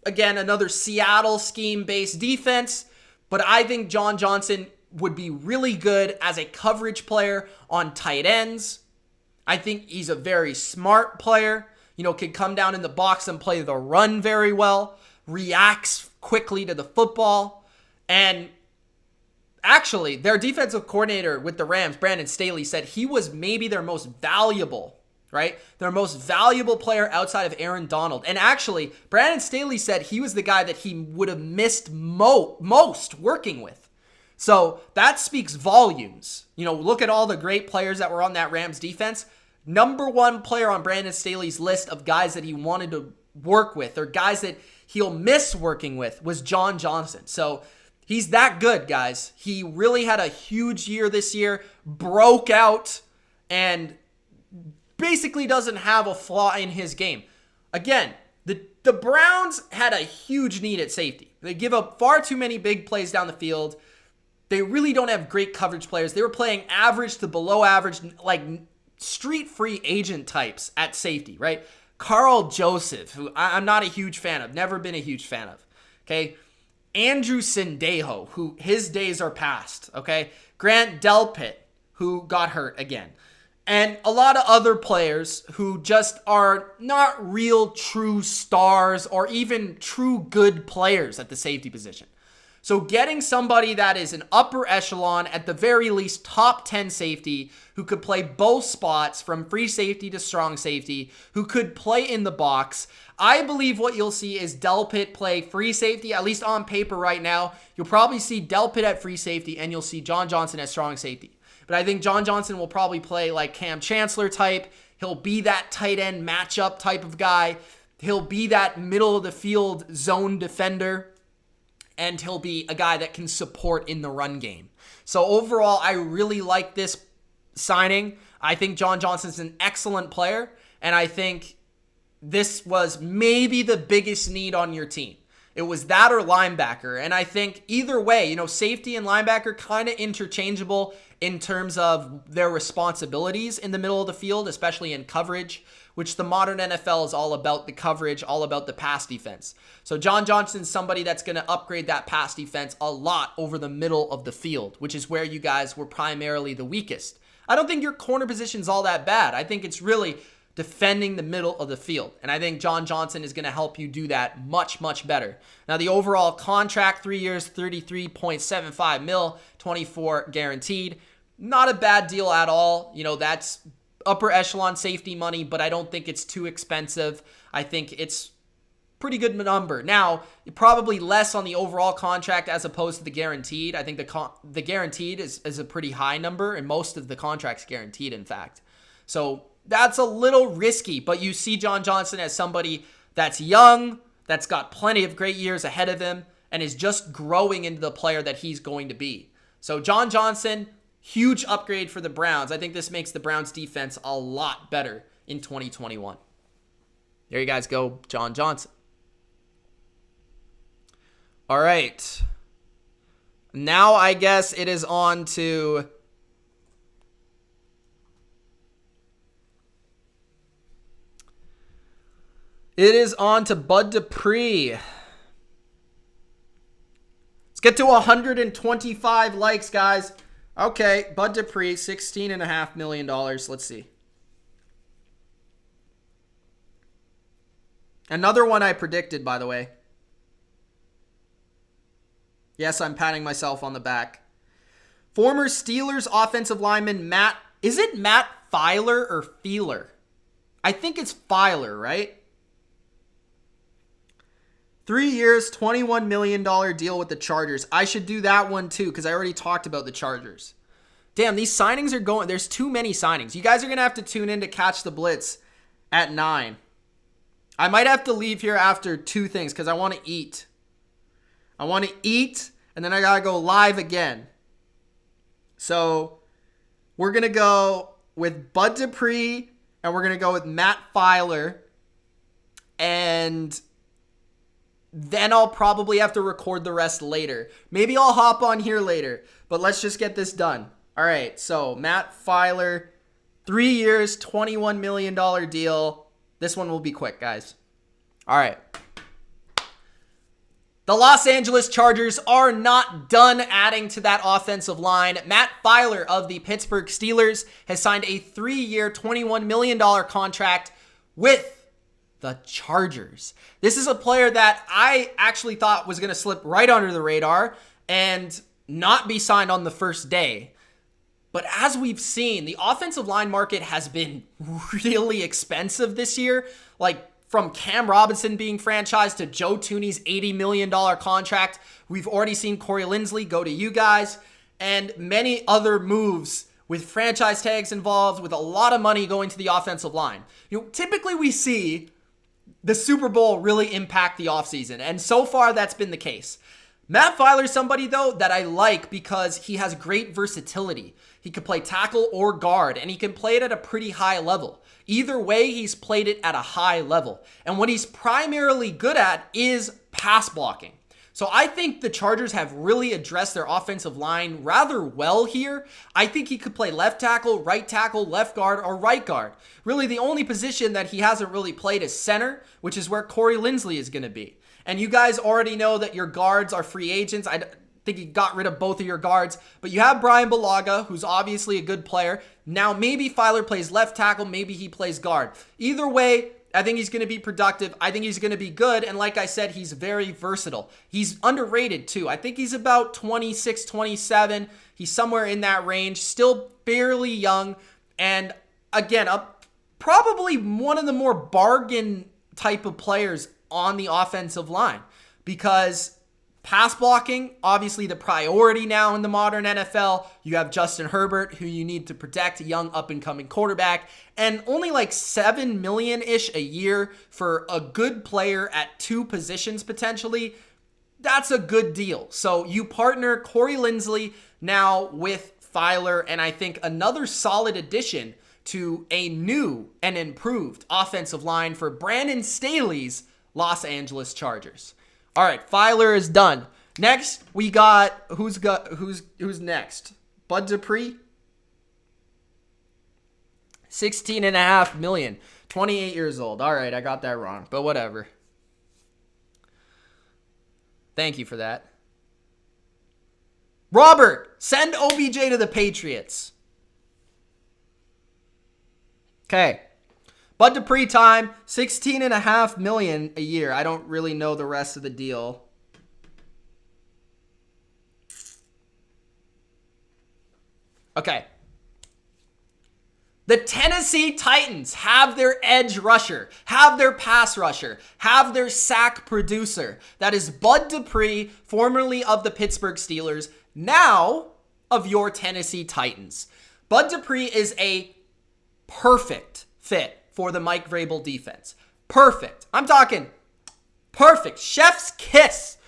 again, another Seattle scheme-based defense. But I think John Johnson would be really good as a coverage player on tight ends. I think he's a very smart player, can come down in the box and play the run very well, reacts quickly to the football. And actually, their defensive coordinator with the Rams, Brandon Staley, said he was maybe their most valuable, right? Their most valuable player outside of Aaron Donald. And actually, Brandon Staley said he was the guy that he would have missed most working with. So that speaks volumes. Look at all the great players that were on that Rams defense. #1 player on Brandon Staley's list of guys that he wanted to work with or guys that he'll miss working with was John Johnson. So he's that good, guys. He really had a huge year this year, broke out, and basically doesn't have a flaw in his game. Again, the Browns had a huge need at safety. They give up far too many big plays down the field. They really don't have great coverage players. They were playing average to below average, like street free agent types at safety, right? Carl Joseph, who I'm not a huge fan of, never been a huge fan of, okay? Andrew Sendejo, who his days are past, okay? Grant Delpit, who got hurt again. And a lot of other players who just are not real true stars or even true good players at the safety position. So getting somebody that is an upper echelon, at the very least top 10 safety, who could play both spots from free safety to strong safety, who could play in the box. I believe what you'll see is Delpit play free safety, at least on paper right now. You'll probably see Delpit at free safety and you'll see John Johnson at strong safety. But I think John Johnson will probably play like Cam Chancellor type. He'll be that tight end matchup type of guy. He'll be that middle of the field zone defender. And he'll be a guy that can support in the run game. So overall, I really like this signing. I think John Johnson's an excellent player. And I think this was maybe the biggest need on your team. It was that or linebacker. And I think either way, safety and linebacker kind of interchangeable in terms of their responsibilities in the middle of the field, especially in coverage, which the modern NFL is all about the coverage, all about the pass defense. So John Johnson's somebody that's going to upgrade that pass defense a lot over the middle of the field, which is where you guys were primarily the weakest. I don't think your corner position's all that bad. I think it's really defending the middle of the field. And I think John Johnson is going to help you do that much, much better. Now, the overall contract, 3 years, $33.75 million, 24 guaranteed. Not a bad deal at all. That's upper echelon safety money, but I don't think it's too expensive. I think it's pretty good number. Now, probably less on the overall contract as opposed to the guaranteed. I think the guaranteed is a pretty high number, and most of the contract's guaranteed, in fact. So that's a little risky, but you see John Johnson as somebody that's young, that's got plenty of great years ahead of him, and is just growing into the player that he's going to be. So John Johnson, huge upgrade for the Browns. I think this makes the Browns defense a lot better in 2021. There you guys go, John Johnson. All right. Now I guess it is on to Bud Dupree. Let's get to 125 likes, guys. Okay, Bud Dupree, $16.5 million. Let's see. Another one I predicted, by the way. Yes, I'm patting myself on the back. Former Steelers offensive lineman Matt. Is it Matt Feiler or Feiler? I think it's Feiler, right? 3 years, $21 million deal with the Chargers. I should do that one too because I already talked about the Chargers. Damn, these signings are going. There's too many signings. You guys are going to have to tune in to catch the Blitz at 9. I might have to leave here after 2 things because I want to eat. I want to eat, and then I got to go live again. So we're going to go with Bud Dupree, and we're going to go with Matt Feiler. And then I'll probably have to record the rest later. Maybe I'll hop on here later, but let's just get this done. All right, so Matt Feiler, 3 years, $21 million deal. This one will be quick, guys. All right. The Los Angeles Chargers are not done adding to that offensive line. Matt Feiler of the Pittsburgh Steelers has signed a 3-year, $21 million contract with the Chargers. This is a player that I actually thought was going to slip right under the radar and not be signed on the first day. But as we've seen, the offensive line market has been really expensive this year. Like from Cam Robinson being franchised to Joe Thuney's $80 million contract. We've already seen Corey Linsley go to you guys and many other moves with franchise tags involved with a lot of money going to the offensive line. Typically we see the Super Bowl really impact the offseason, and so far that's been the case. Matt Feiler is somebody, though, that I like because he has great versatility. He can play tackle or guard, and he can play it at a pretty high level. Either way, he's played it at a high level. And what he's primarily good at is pass blocking. So I think the Chargers have really addressed their offensive line rather well here. I think he could play left tackle, left guard, or right guard. Really, the only position that he hasn't really played is center, which is where Corey Linsley is going to be. And you guys already know that your guards are free agents. I think you got rid of both of your guards. But you have Brian Bulaga, who's obviously a good player. Now, maybe Feiler plays left tackle. Maybe he plays guard. Either way, I think he's going to be productive. I think he's going to be good. And like I said, he's very versatile. He's underrated, too. I think he's about 26, 27. He's somewhere in that range. Still fairly young. And again, probably one of the more bargain type of players on the offensive line, because pass blocking, obviously the priority now in the modern NFL. You have Justin Herbert, who you need to protect, a young up-and-coming quarterback, and only like $7 million-ish a year for a good player at 2 positions potentially. That's a good deal. So you partner Corey Linsley now with Feiler, and I think another solid addition to a new and improved offensive line for Brandon Staley's Los Angeles Chargers. All right, Feiler is done. Next, we got who's next? Bud Dupree, $16.5 million, 28 years old. All right, I got that wrong, but whatever. Thank you for that. Robert, send OBJ to the Patriots. Okay. Bud Dupree time, $16.5 million a year. I don't really know the rest of the deal. Okay. The Tennessee Titans have their edge rusher, have their pass rusher, have their sack producer. That is Bud Dupree, formerly of the Pittsburgh Steelers, now of your Tennessee Titans. Bud Dupree is a perfect fit for the Mike Vrabel defense. Perfect. I'm talking perfect. Chef's kiss.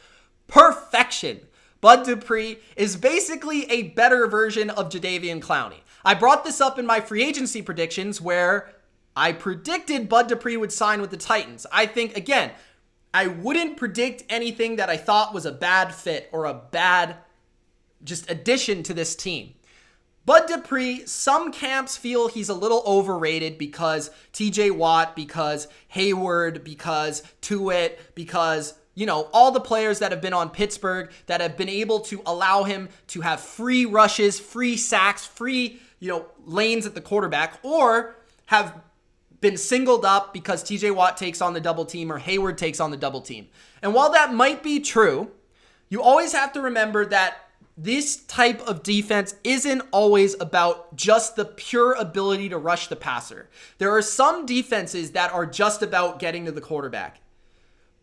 Perfection. Bud Dupree is basically a better version of Jadeveon Clowney. I brought this up in my free agency predictions where I predicted Bud Dupree would sign with the Titans. I think, again, I wouldn't predict anything that I thought was a bad fit or a bad just addition to this team. Bud Dupree, some camps feel he's a little overrated because TJ Watt, because Hayward, because Tuitt, because, you know, all the players that have been on Pittsburgh that have been able to allow him to have free rushes, free sacks, free, lanes at the quarterback, or have been singled up because TJ Watt takes on the double team or Hayward takes on the double team. And while that might be true, you always have to remember that this type of defense isn't always about just the pure ability to rush the passer. There are some defenses that are just about getting to the quarterback.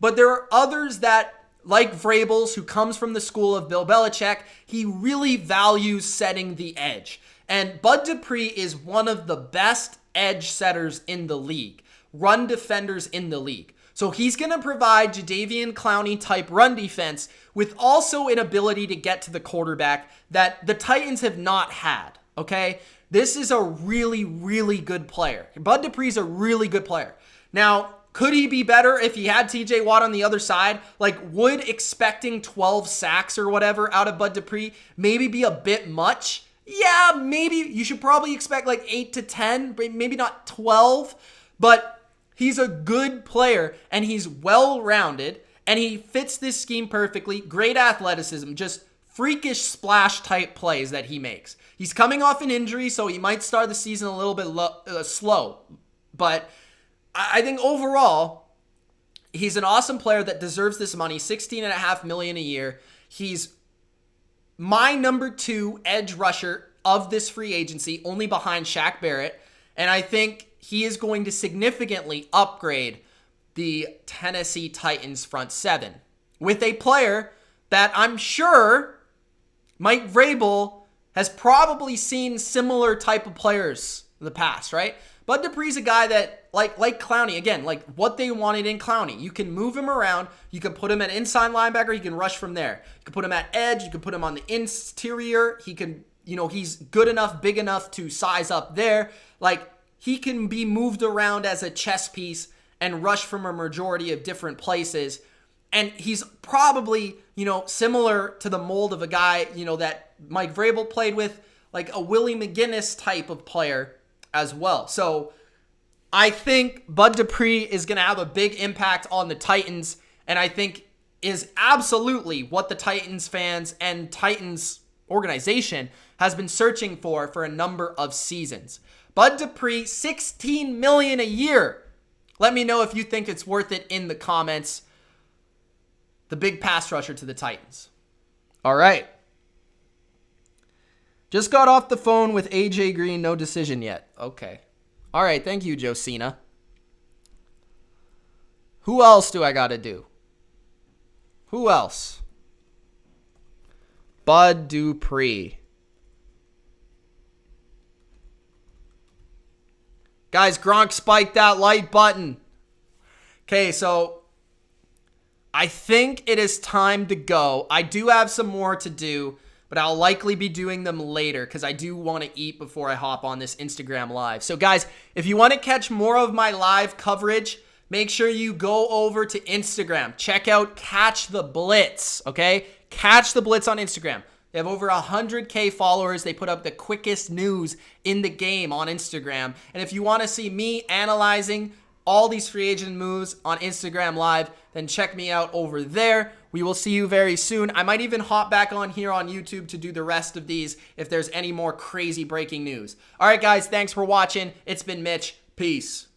But there are others that, like Vrabel's, who comes from the school of Bill Belichick, he really values setting the edge. And Bud Dupree is one of the best edge setters in the league, run defenders in the league. So he's going to provide Jadeveon Clowney type run defense with also an ability to get to the quarterback that the Titans have not had, okay? This is a really, really good player. Bud Dupree's a really good player. Now, could he be better if he had TJ Watt on the other side? Like, would expecting 12 sacks or whatever out of Bud Dupree maybe be a bit much? Yeah, maybe. You should probably expect like 8 to 10, maybe not 12, but he's a good player, and he's well-rounded, and he fits this scheme perfectly. Great athleticism, just freakish splash-type plays that he makes. He's coming off an injury, so he might start the season a little bit slow. But I think overall, he's an awesome player that deserves this money, $16.5 million a year. He's my number 2 edge rusher of this free agency, only behind Shaq Barrett, and I think he is going to significantly upgrade the Tennessee Titans front seven with a player that I'm sure Mike Vrabel has probably seen similar type of players in the past, right? Bud Dupree's a guy that, like Clowney, again, like what they wanted in Clowney. You can move him around. You can put him at inside linebacker. He can rush from there. You can put him at edge. You can put him on the interior. He can, he's good enough, big enough to size up there. Like, he can be moved around as a chess piece and rush from a majority of different places. And he's probably, similar to the mold of a guy, that Mike Vrabel played with, like a Willie McGinnis type of player as well. So I think Bud Dupree is going to have a big impact on the Titans, and I think is absolutely what the Titans fans and Titans organization has been searching for a number of seasons. Bud Dupree, $16 million a year. Let me know if you think it's worth it in the comments. The big pass rusher to the Titans. All right. Just got off the phone with AJ Green. No decision yet. Okay. All right. Thank you, Josina. Who else do I got to do? Who else? Bud Dupree. Guys, Gronk spiked that like button. Okay, so I think it is time to go. I do have some more to do, but I'll likely be doing them later because I do want to eat before I hop on this Instagram Live. So guys, if you want to catch more of my live coverage, make sure you go over to Instagram. Check out Catch the Blitz, okay? Catch the Blitz on Instagram. They have over 100K followers. They put up the quickest news in the game on Instagram. And if you want to see me analyzing all these free agent moves on Instagram Live, then check me out over there. We will see you very soon. I might even hop back on here on YouTube to do the rest of these if there's any more crazy breaking news. All right, guys, thanks for watching. It's been Mitch. Peace.